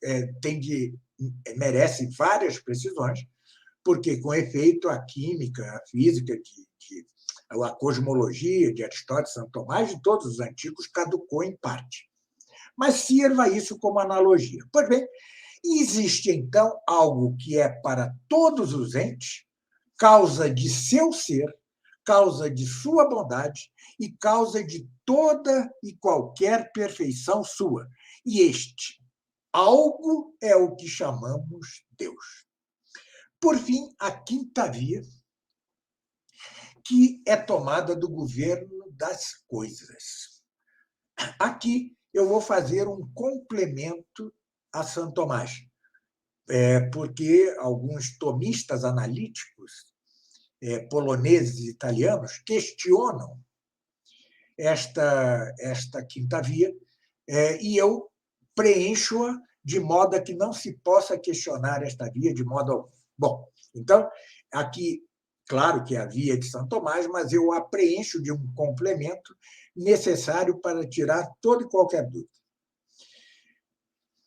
merece várias precisões, porque, com efeito, a química, a física, a cosmologia de Aristóteles, Santo Tomás, de todos os antigos, caducou em parte. Mas sirva isso como analogia. Pois bem, existe, então, algo que é para todos os entes, causa de seu ser, causa de sua bondade e causa de toda e qualquer perfeição sua. E este algo é o que chamamos Deus. Por fim, a quinta via, que é tomada do governo das coisas. Aqui eu vou fazer um complemento a Santo Tomás, porque alguns tomistas analíticos poloneses e italianos questionam esta quinta via, e eu preencho-a de modo a que não se possa questionar esta via de modo algum. Bom, então, aqui, claro que é a via de São Tomás, mas eu a preencho de um complemento necessário para tirar toda e qualquer dúvida.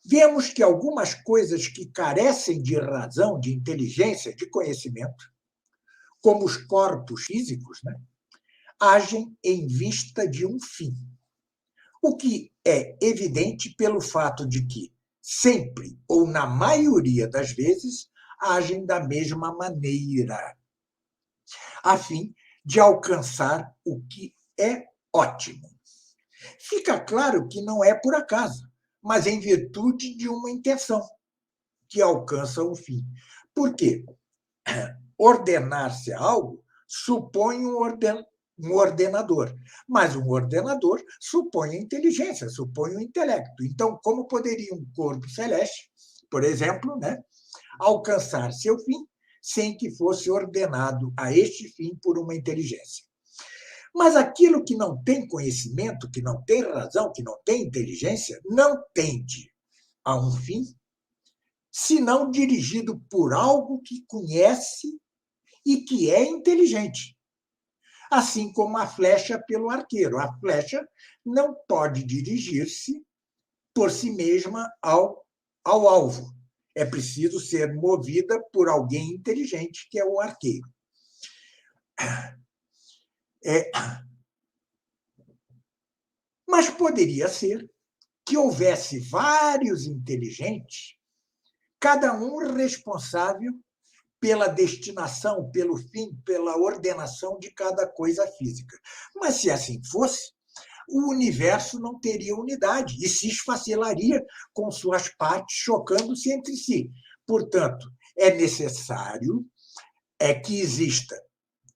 Vemos que algumas coisas que carecem de razão, de inteligência, de conhecimento, como os corpos físicos, né, agem em vista de um fim. O que é evidente pelo fato de que, sempre ou na maioria das vezes, agem da mesma maneira, a fim de alcançar o que é ótimo. Fica claro que não é por acaso, mas em virtude de uma intenção que alcança o fim. Por quê? Ordenar-se algo supõe um ordenador, mas um ordenador supõe a inteligência, supõe o intelecto. Então, como poderia um corpo celeste, por exemplo, né, alcançar seu fim sem que fosse ordenado a este fim por uma inteligência? Mas aquilo que não tem conhecimento, que não tem razão, que não tem inteligência, não tende a um fim, senão dirigido por algo que conhece e que é inteligente. Assim como a flecha pelo arqueiro. A flecha não pode dirigir-se por si mesma ao alvo. É preciso ser movida por alguém inteligente, que é o arqueiro. Mas poderia ser que houvesse vários inteligentes, cada um responsável pela destinação, pelo fim, pela ordenação de cada coisa física. Mas, se assim fosse, o universo não teria unidade e se esfacelaria com suas partes chocando-se entre si. Portanto, é necessário que exista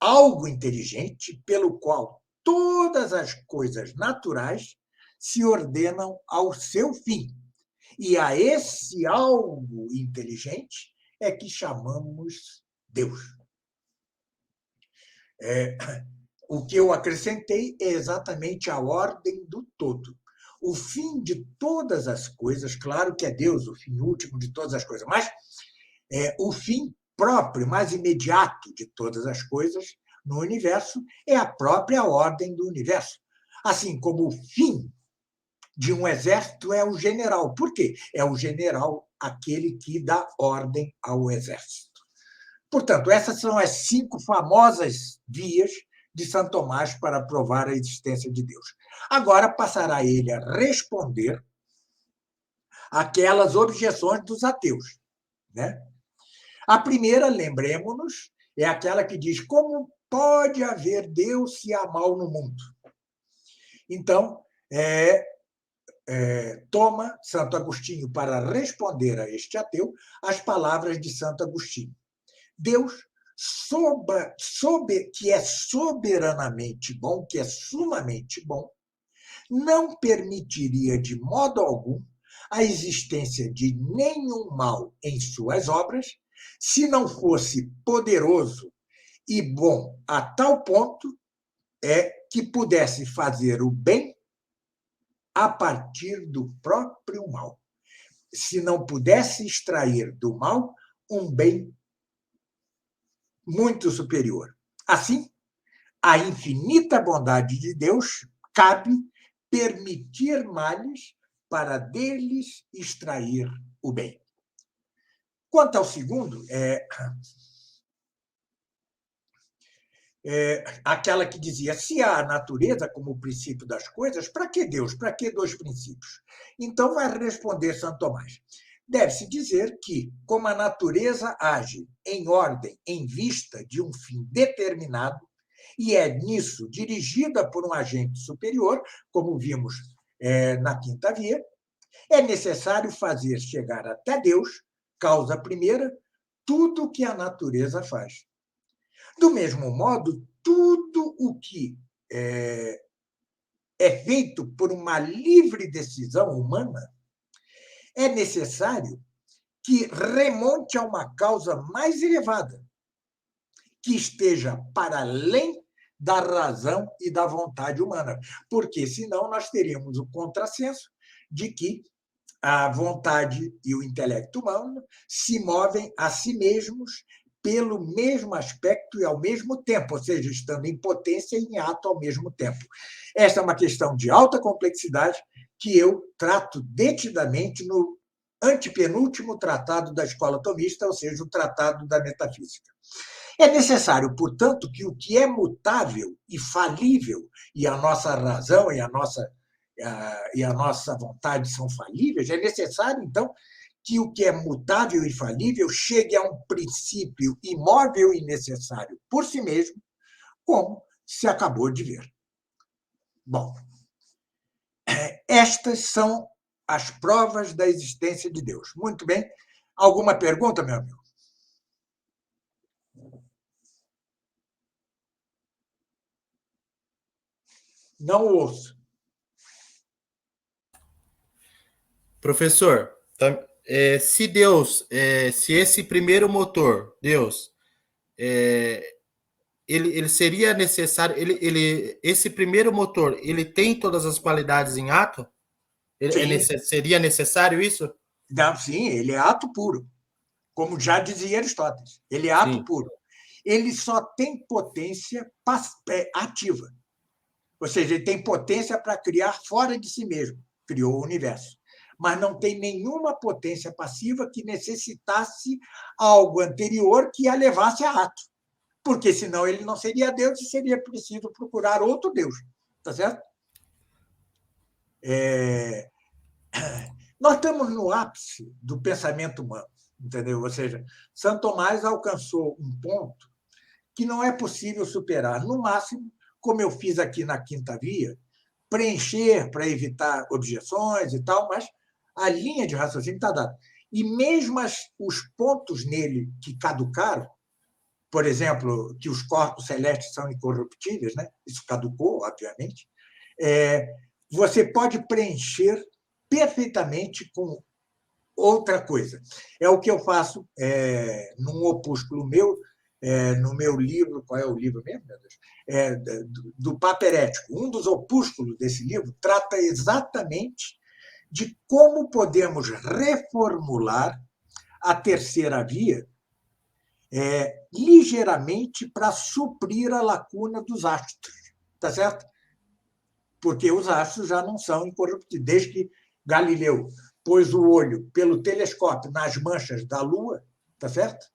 algo inteligente pelo qual todas as coisas naturais se ordenam ao seu fim. E a esse algo inteligente é que chamamos Deus. O que eu acrescentei é exatamente a ordem do todo. O fim de todas as coisas, claro que é Deus, o fim último de todas as coisas, mas o fim próprio, mais imediato de todas as coisas no universo é a própria ordem do universo. Assim como o fim de um exército é o general. Por quê? É o general aquele que dá ordem ao exército. Portanto, essas são as 5 famosas vias de Santo Tomás para provar a existência de Deus. Agora passará ele a responder aquelas objeções dos ateus, né? A primeira, lembremos-nos, é aquela que diz: como pode haver Deus se há mal no mundo? Então, toma Santo Agostinho para responder a este ateu as palavras de Santo Agostinho. Deus, que é soberanamente bom, que é sumamente bom, não permitiria de modo algum a existência de nenhum mal em suas obras, se não fosse poderoso e bom a tal ponto que pudesse fazer o bem a partir do próprio mal. Se não pudesse extrair do mal um bem muito superior. Assim, a infinita bondade de Deus cabe permitir males para deles extrair o bem. Quanto ao segundo, aquela que dizia: se há a natureza como princípio das coisas, para que Deus? Para que 2 princípios? Então vai responder Santo Tomás. Deve-se dizer que, como a natureza age em ordem, em vista de um fim determinado, e é nisso dirigida por um agente superior, como vimos na quinta via, é necessário fazer chegar até Deus, causa primeira, tudo o que a natureza faz. Do mesmo modo, tudo o que é feito por uma livre decisão humana é necessário que remonte a uma causa mais elevada, que esteja para além da razão e da vontade humana, porque senão nós teríamos o contrassenso de que a vontade e o intelecto humano se movem a si mesmos pelo mesmo aspecto e ao mesmo tempo, ou seja, estando em potência e em ato ao mesmo tempo. Esta é uma questão de alta complexidade que eu trato detidamente no antepenúltimo tratado da escola tomista, ou seja, o tratado da metafísica. É necessário, portanto, que o que é mutável e falível, e a nossa razão e a nossa vontade são falíveis, é necessário, então, que o que é mutável e falível chegue a um princípio imóvel e necessário por si mesmo, como se acabou de ver. Bom, estas são as provas da existência de Deus. Muito bem. Alguma pergunta, meu amigo? Não ouço. Professor, se Deus, se esse primeiro motor, Deus, ele seria necessário, esse primeiro motor, ele tem todas as qualidades em ato? Seria necessário isso? Não, sim, ele é ato puro, como já dizia Aristóteles. Ele é ato Sim. puro. Ele só tem potência ativa. Ou seja, ele tem potência para criar fora de si mesmo. Criou o universo. Mas não tem nenhuma potência passiva que necessitasse algo anterior que a levasse a ato. Porque senão ele não seria Deus e seria preciso procurar outro Deus. Tá certo? Nós estamos no ápice do pensamento humano, entendeu? Ou seja, Santo Tomás alcançou um ponto que não é possível superar. No máximo, como eu fiz aqui na quinta via, preencher para evitar objeções e tal, mas a linha de raciocínio está dada. E mesmo os pontos nele que caducaram, por exemplo, que os corpos celestes são incorruptíveis, né? Isso caducou, obviamente, você pode preencher perfeitamente com outra coisa. É o que eu faço num opúsculo meu, no meu livro. Qual é o livro mesmo, meu Deus? Do Papa Herético. Um dos opúsculos desse livro trata exatamente de como podemos reformular a terceira via ligeiramente para suprir a lacuna dos astros. Tá certo? Porque os astros já não são incorruptíveis. Desde que Galileu pôs o olho pelo telescópio nas manchas da Lua, tá certo?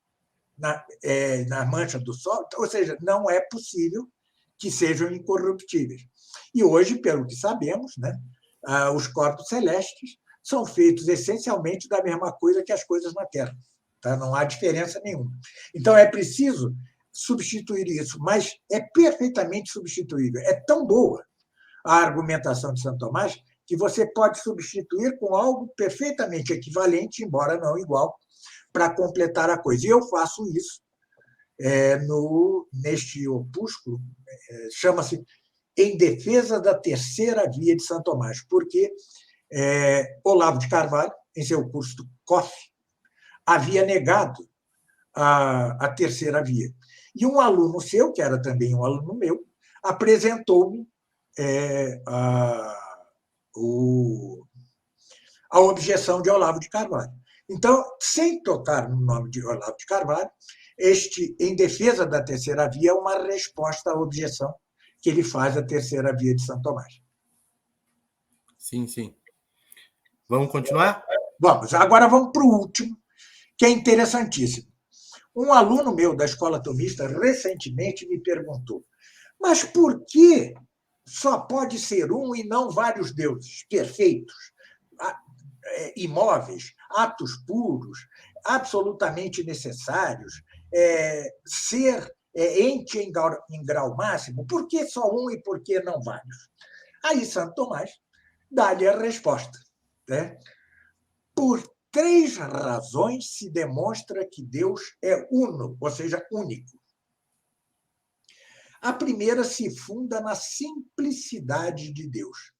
Na mancha do Sol, ou seja, não é possível que sejam incorruptíveis. E hoje, pelo que sabemos, né, os corpos celestes são feitos essencialmente da mesma coisa que as coisas na Terra. Tá? Não há diferença nenhuma. Então, é preciso substituir isso, mas é perfeitamente substituível. É tão boa a argumentação de Santo Tomás que você pode substituir com algo perfeitamente equivalente, embora não igual, para completar a coisa. E eu faço isso neste opúsculo, chama-se Em Defesa da Terceira Via de Santo Tomás, porque Olavo de Carvalho, em seu curso do COF, havia negado a terceira via. E um aluno seu, que era também um aluno meu, apresentou-me a objeção de Olavo de Carvalho. Então, sem tocar no nome de Olavo de Carvalho, Em Defesa da Terceira Via é uma resposta à objeção que ele faz à terceira via de São Tomás. Sim, sim. Vamos continuar? Vamos. Agora vamos para o último, que é interessantíssimo. Um aluno meu da escola tomista recentemente me perguntou: mas por que só pode ser um e não vários deuses perfeitos, imóveis, atos puros, absolutamente necessários, ser ente em grau máximo? Por que só um e por que não vários? Aí Santo Tomás dá-lhe a resposta. Né? Por 3 razões se demonstra que Deus é uno, ou seja, único. A primeira se funda na simplicidade de Deus.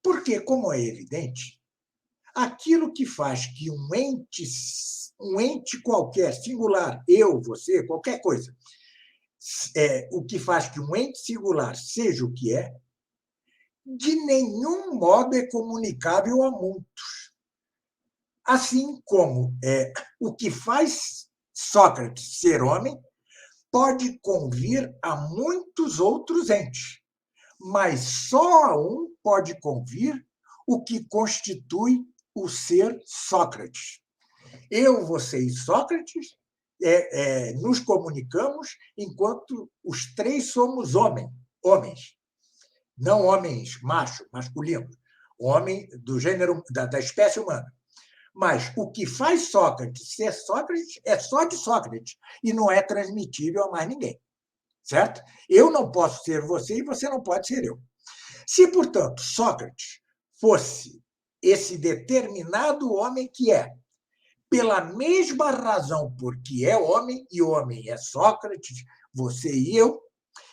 Porque, como é evidente, aquilo que faz que um ente qualquer, singular, eu, você, qualquer coisa, o que faz que um ente singular seja o que é, de nenhum modo é comunicável a muitos. Assim como o que faz Sócrates ser homem pode convir a muitos outros entes, mas só a um pode convir o que constitui o ser Sócrates. Eu, você e Sócrates nos comunicamos enquanto os 3 somos homens, não homens masculinos, homem do gênero, da espécie humana. Mas o que faz Sócrates ser Sócrates é só de Sócrates e não é transmitível a mais ninguém. Certo? Eu não posso ser você e você não pode ser eu. Se, portanto, Sócrates fosse esse determinado homem que é, pela mesma razão porque é homem, e homem é Sócrates, você e eu,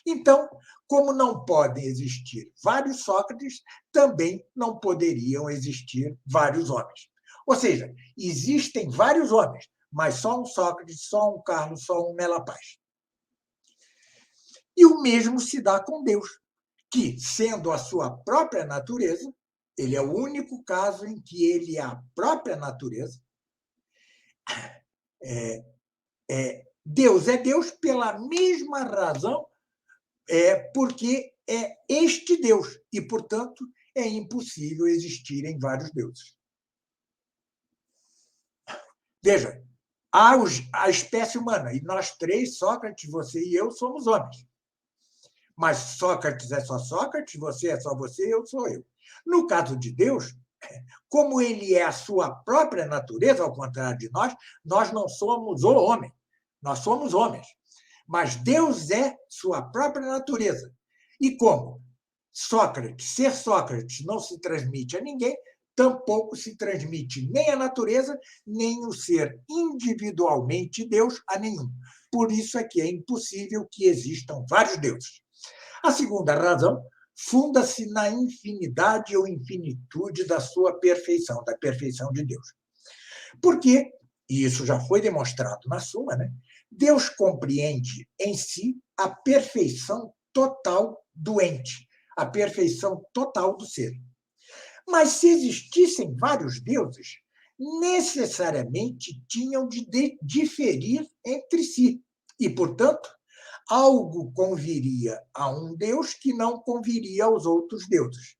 então, como não podem existir vários Sócrates, também não poderiam existir vários homens. Ou seja, existem vários homens, mas só um Sócrates, só um Carlos, só um Melapaz. E o mesmo se dá com Deus, que, sendo a sua própria natureza, ele é o único caso em que ele é a própria natureza. Deus é Deus pela mesma razão, porque é este Deus, e, portanto, é impossível existirem vários deuses. Veja, há a espécie humana, e nós 3, Sócrates, você e eu, somos homens. Mas Sócrates é só Sócrates, você é só você, eu sou eu. No caso de Deus, como ele é a sua própria natureza, ao contrário de nós não somos o homem, nós somos homens. Mas Deus é sua própria natureza. E como ser Sócrates não se transmite a ninguém, tampouco se transmite nem a natureza, nem o ser individualmente Deus a nenhum. Por isso é que é impossível que existam vários deuses. A segunda razão funda-se na infinidade ou infinitude da sua perfeição, da perfeição de Deus. Porque, e isso já foi demonstrado na Suma, né? Deus compreende em si a perfeição total do ente, a perfeição total do ser. Mas se existissem vários deuses, necessariamente tinham de diferir entre si. E, portanto, algo conviria a um Deus que não conviria aos outros deuses.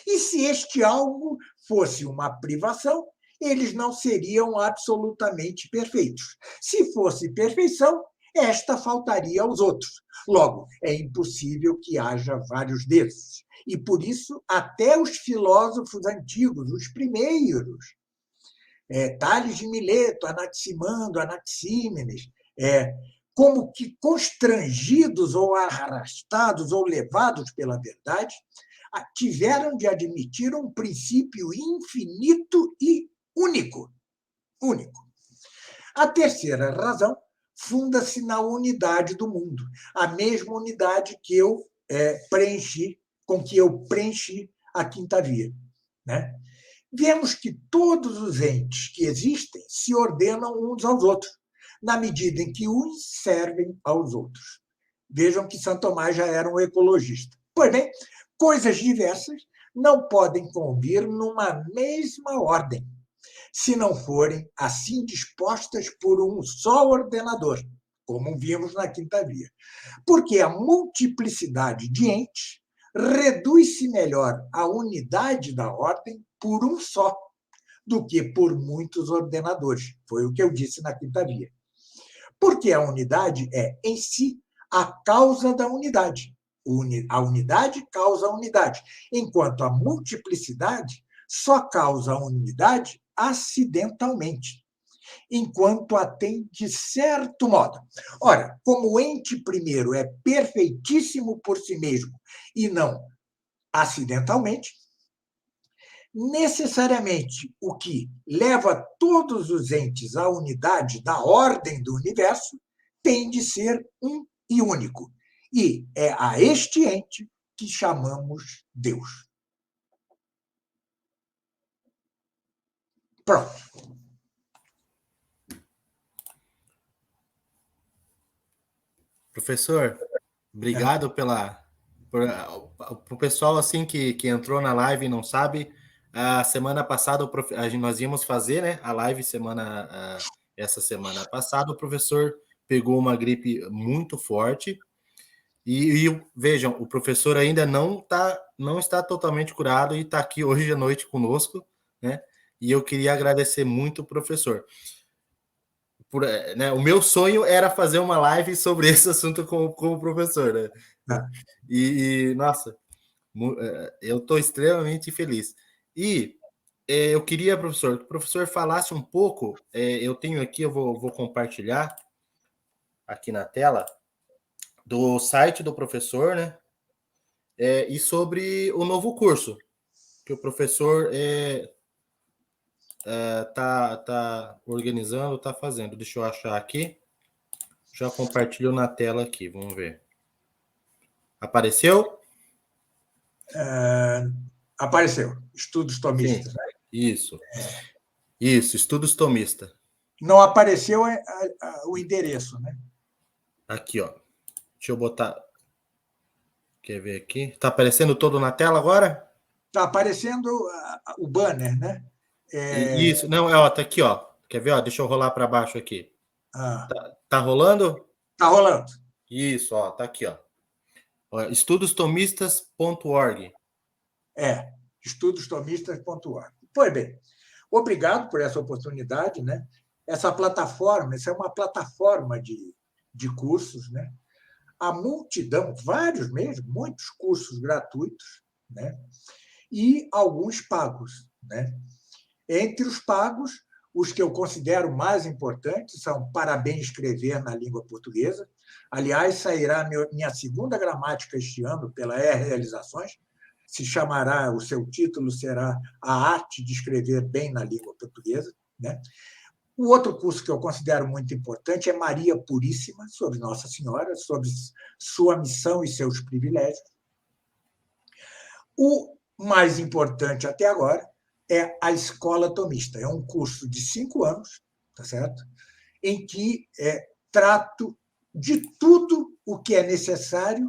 E se este algo fosse uma privação, eles não seriam absolutamente perfeitos. Se fosse perfeição, esta faltaria aos outros. Logo, é impossível que haja vários desses. E por isso, até os filósofos antigos, os primeiros, Tales de Mileto, Anaximandro, Anaxímenes, como que constrangidos ou arrastados ou levados pela verdade, tiveram de admitir um princípio infinito e único. Único. A terceira razão funda-se na unidade do mundo, a mesma unidade que eu preenchi, com que eu preenchi a quinta via. Né? Vemos que todos os entes que existem se ordenam uns aos outros, na medida em que uns servem aos outros. Vejam que Santo Tomás já era um ecologista. Pois bem, coisas diversas não podem convir numa mesma ordem, se não forem assim dispostas por um só ordenador, como vimos na quinta via. Porque a multiplicidade de entes reduz-se melhor à unidade da ordem por um só, do que por muitos ordenadores. Foi o que eu disse na quinta via. Porque a unidade é, em si, a causa da unidade. A unidade causa a unidade, enquanto a multiplicidade só causa a unidade acidentalmente, enquanto a tem de certo modo. Ora, como o ente primeiro é perfeitíssimo por si mesmo e não acidentalmente, necessariamente o que leva todos os entes à unidade da ordem do universo tem de ser um e único. E é a este ente que chamamos Deus. Pronto. Professor, obrigado para o pessoal assim que entrou na live e não sabe. A semana passada nós íamos fazer, né, a live essa semana passada. O professor pegou uma gripe muito forte e vejam, o professor ainda não está totalmente curado e está aqui hoje à noite conosco, né? E eu queria agradecer muito o professor. Né, o meu sonho era fazer uma live sobre esse assunto com o professor, né? Nossa, eu estou extremamente feliz. E eu queria, professor, que o professor falasse um pouco. Eu tenho aqui, eu vou compartilhar aqui na tela do site do professor, né? E sobre o novo curso que o professor tá organizando, tá fazendo. Deixa eu achar aqui. Já compartilhou na tela aqui, vamos ver. Apareceu? Apareceu. Estudos tomistas. Sim, isso. Isso, estudos tomista. Não apareceu o endereço, né? Aqui, ó. Deixa eu botar. Quer ver aqui? Tá aparecendo todo na tela agora? Está aparecendo o banner, né? Isso, não, ó, tá aqui, ó. Quer ver? Ó, deixa eu rolar para baixo aqui. Tá rolando? Tá rolando. Isso, ó, tá aqui, ó. Estudostomistas.org. Estudostomistas.org. Pois bem, obrigado por essa oportunidade, né? Essa plataforma, essa é uma plataforma de cursos, né? A multidão, vários mesmo, muitos cursos gratuitos, né? E alguns pagos, né? Entre os pagos, os que eu considero mais importantes são Para Bem Escrever na Língua Portuguesa. Aliás, sairá minha segunda gramática este ano pela Realizações. Se chamará, o seu título será A Arte de Escrever Bem na Língua Portuguesa, né? O outro curso que eu considero muito importante é Maria Puríssima, sobre Nossa Senhora, sobre sua missão e seus privilégios. O mais importante até agora é a Escola Tomista. É um curso de 5 anos, tá certo? Em que trato de tudo o que é necessário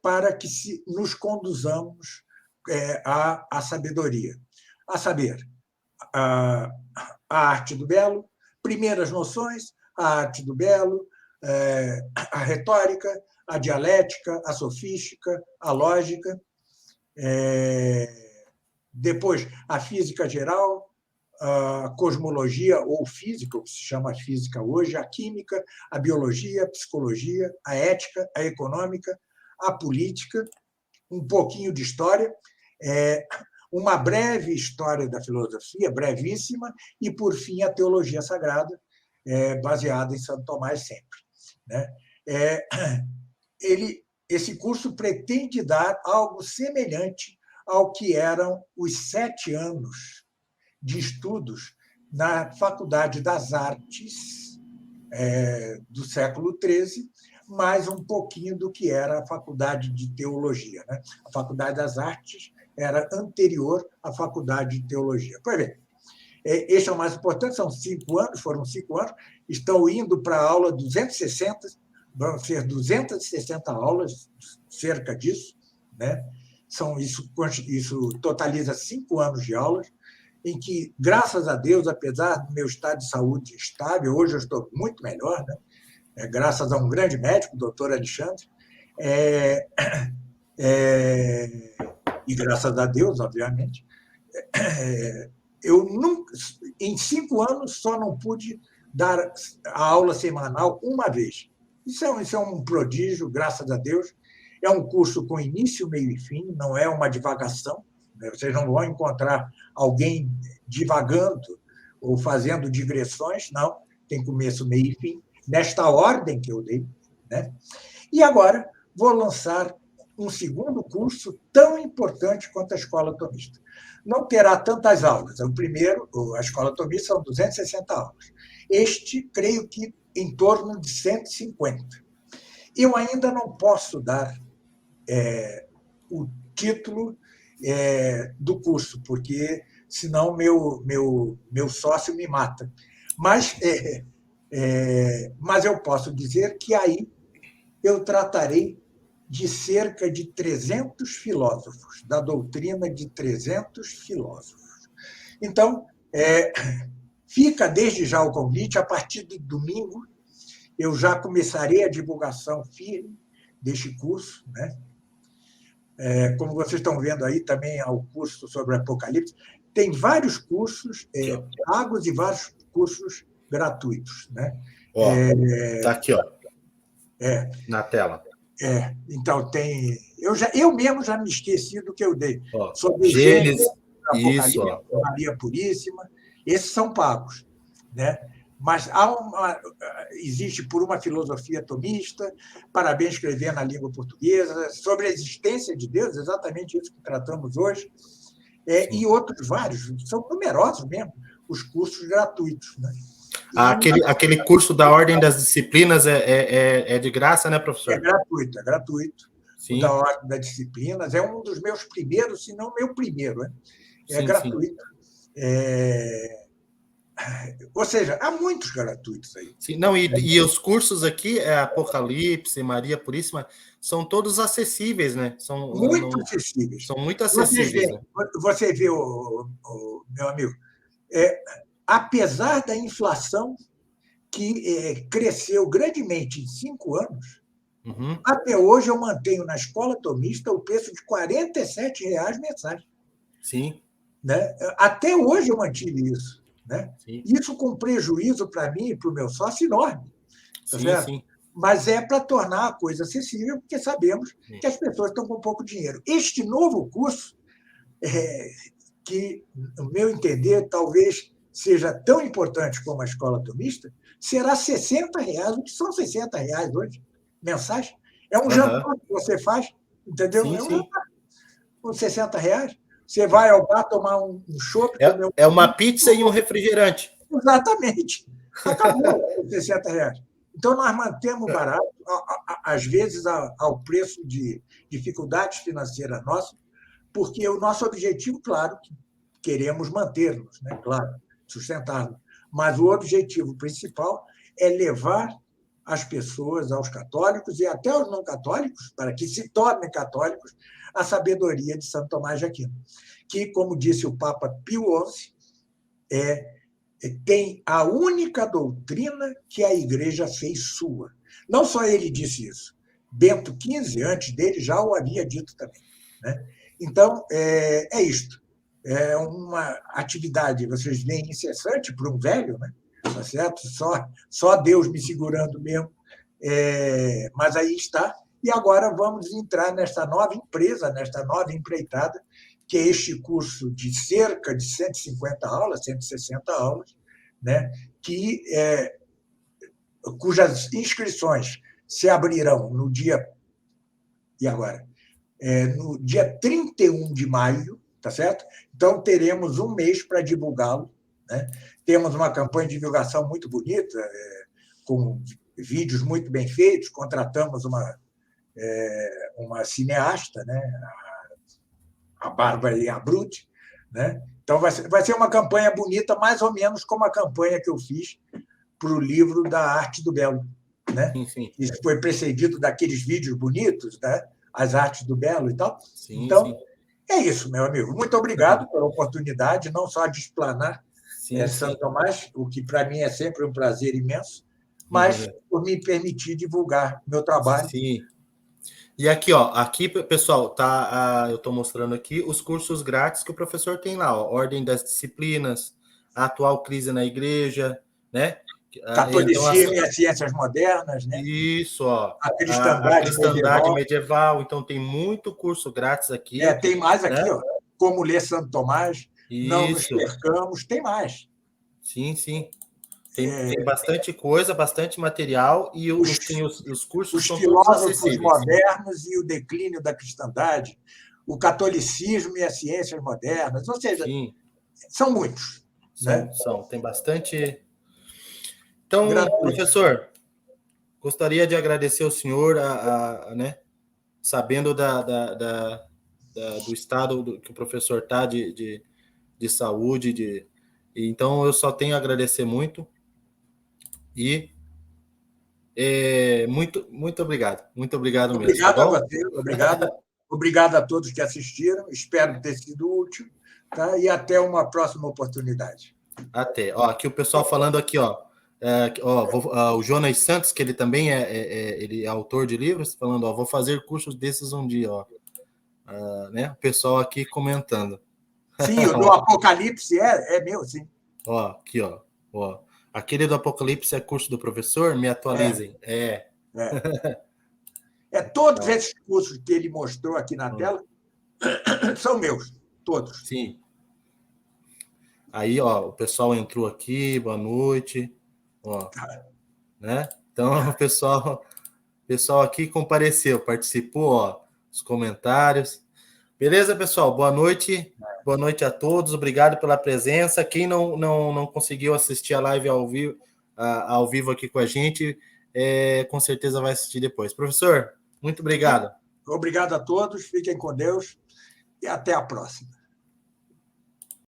para que nos conduzamos à sabedoria. A saber, a arte do belo, primeiras noções, a arte do belo, a retórica, a dialética, a sofística, a lógica, depois a física geral, a cosmologia ou física, o que se chama física hoje, a química, a biologia, a psicologia, a ética, a econômica, a política, um pouquinho de história, uma breve história da filosofia, brevíssima, e, por fim, a teologia sagrada, baseada em Santo Tomás sempre. Né? Esse curso pretende dar algo semelhante ao que eram os 7 anos de estudos na Faculdade das Artes do século XIII, mais um pouquinho do que era a Faculdade de Teologia. Né? A Faculdade das Artes era anterior à Faculdade de Teologia. Pois bem, esse é o mais importante, são 5 anos, foram 5 anos, estão indo para a aula 260, vão ser 260 aulas, cerca disso, né? Isso totaliza 5 anos de aulas, em que, graças a Deus, apesar do meu estado de saúde estável, hoje eu estou muito melhor, né? Graças a um grande médico, o doutor Alexandre, e graças a Deus, obviamente, eu nunca, em 5 anos, só não pude dar a aula semanal uma vez. Isso é um prodígio, graças a Deus. É um curso com início, meio e fim, não é uma divagação. Né? Vocês não vão encontrar alguém divagando ou fazendo digressões, não. Tem começo, meio e fim, nesta ordem que eu dei. Né? E agora vou lançar um segundo curso tão importante quanto a Escola Tomista. Não terá tantas aulas. O primeiro, a Escola Tomista, são 260 aulas. Este, creio que em torno de 150. Eu ainda não posso dar o título do curso, porque senão meu sócio me mata. Mas eu posso dizer que aí eu tratarei de cerca de 300 filósofos, da doutrina de 300 filósofos. Então, fica desde já o convite, a partir de domingo eu já começarei a divulgação firme deste curso. Né? Como vocês estão vendo aí, também há o curso sobre Apocalipse. Tem vários cursos pagos e vários cursos gratuitos. Né? Tá aqui, ó, na tela. Então, tem. Eu mesmo já me esqueci do que eu dei. Sobre Gênesis, Apocalipse, Maria Puríssima, esses são pagos. Né? Mas existe por uma filosofia tomista, para bem escrever na língua portuguesa, sobre a existência de Deus, exatamente isso que tratamos hoje, e outros vários, são numerosos mesmo, os cursos gratuitos. Né? Aquele curso da Ordem das Disciplinas é de graça, né, professor? É gratuito. Sim. O da Ordem das Disciplinas é um dos meus primeiros, se não o meu primeiro. Né? É gratuito. Ou seja, há muitos gratuitos aí. Sim, não, e os cursos aqui, Apocalipse, Maria Puríssima, são todos acessíveis, né? São muito acessíveis. São muito acessíveis. Você vê, meu amigo, apesar da inflação que cresceu grandemente em 5 anos, até hoje eu mantenho na Escola Tomista o preço de R$ 47,00 mensais. Sim. Né? Até hoje eu mantive isso. Né? Isso com prejuízo para mim e para o meu sócio enorme. Tá certo? Sim. Mas é para tornar a coisa acessível, porque sabemos que as pessoas estão com pouco dinheiro. Este novo curso, que, no meu entender, talvez seja tão importante como a Escola Tomista, será R$ 60,00, o que são R$ 60,00 hoje, mensais. É um jantar que você faz, entendeu? Sim, é um jantar com R$ 60,00. Você vai ao bar tomar um chopp. Uma pizza e um refrigerante. Exatamente. Acabou os R$ 60,00. Então, nós mantemos barato, às vezes ao preço de dificuldades financeiras nossas, porque o nosso objetivo, claro, queremos mantê-los, né? Claro, sustentá-los. Mas o objetivo principal é levar as pessoas, aos católicos e até aos não católicos, para que se tornem católicos, a sabedoria de Santo Tomás de Aquino, que, como disse o Papa Pio XI, tem a única doutrina que a Igreja fez sua. Não só ele disse isso, Bento XV, antes dele, já o havia dito também, né? Então, é isto. É uma atividade, vocês veem, incessante para um velho, né? Tá certo? Só Deus me segurando mesmo. Mas aí está. E agora vamos entrar nesta nova empresa, nesta nova empreitada, que é este curso de cerca de 150 aulas, 160 aulas, né? Cujas inscrições se abrirão no dia... E agora? No dia 31 de maio, tá certo? Então, teremos um mês para divulgá-lo, né? Temos uma campanha de divulgação muito bonita, com vídeos muito bem feitos, contratamos uma cineasta, né? A Bárbara Abrute, né? Então, vai ser uma campanha bonita, mais ou menos como a campanha que eu fiz para o livro da Arte do Belo, né? Sim. Isso foi precedido daqueles vídeos bonitos, né? As Artes do Belo e tal. Sim, então, sim. É isso, meu amigo. Muito obrigado pela oportunidade, não só de explanar Santo Tomás, o que para mim é sempre um prazer imenso, mas por me permitir divulgar meu trabalho. Sim. E aqui, pessoal, eu estou mostrando aqui os cursos grátis que o professor tem lá, Ordem das Disciplinas, a atual crise na Igreja, né? Catolicismo e as ciências modernas, né? Isso, a cristandade medieval. Então tem muito curso grátis aqui. Tem mais aqui, né? Como ler Santo Tomás, Isso. Não nos percamos, tem mais. Sim. Tem bastante coisa, bastante material, e tem os cursos os são filósofos todos modernos e o declínio da cristandade, o catolicismo e as ciências modernas, ou seja, são muitos. Tem bastante. Então, professor, gostaria de agradecer ao senhor, né, sabendo do estado que o professor está de saúde, então eu só tenho a agradecer muito. E muito obrigado. Muito obrigado mesmo. Obrigado a você, obrigado a todos que assistiram. Espero ter sido útil, tá? E até uma próxima oportunidade. Até. Aqui o pessoal falando aqui, o Jonas Santos, que ele também ele é autor de livros, falando, vou fazer cursos desses um dia, né? O pessoal aqui comentando. Sim, o do Apocalipse é meu, sim. Aqui, aquele do Apocalipse é curso do professor? Me atualizem. Todos esses cursos que ele mostrou aqui na tela são meus, todos. Sim. Aí, o pessoal entrou aqui, boa noite. Né? Então, o pessoal aqui compareceu, participou, os comentários. Beleza, pessoal? Boa noite. Boa noite a todos. Obrigado pela presença. Quem não conseguiu assistir a live ao vivo aqui com a gente, com certeza vai assistir depois. Professor, muito obrigado. Obrigado a todos. Fiquem com Deus e até a próxima.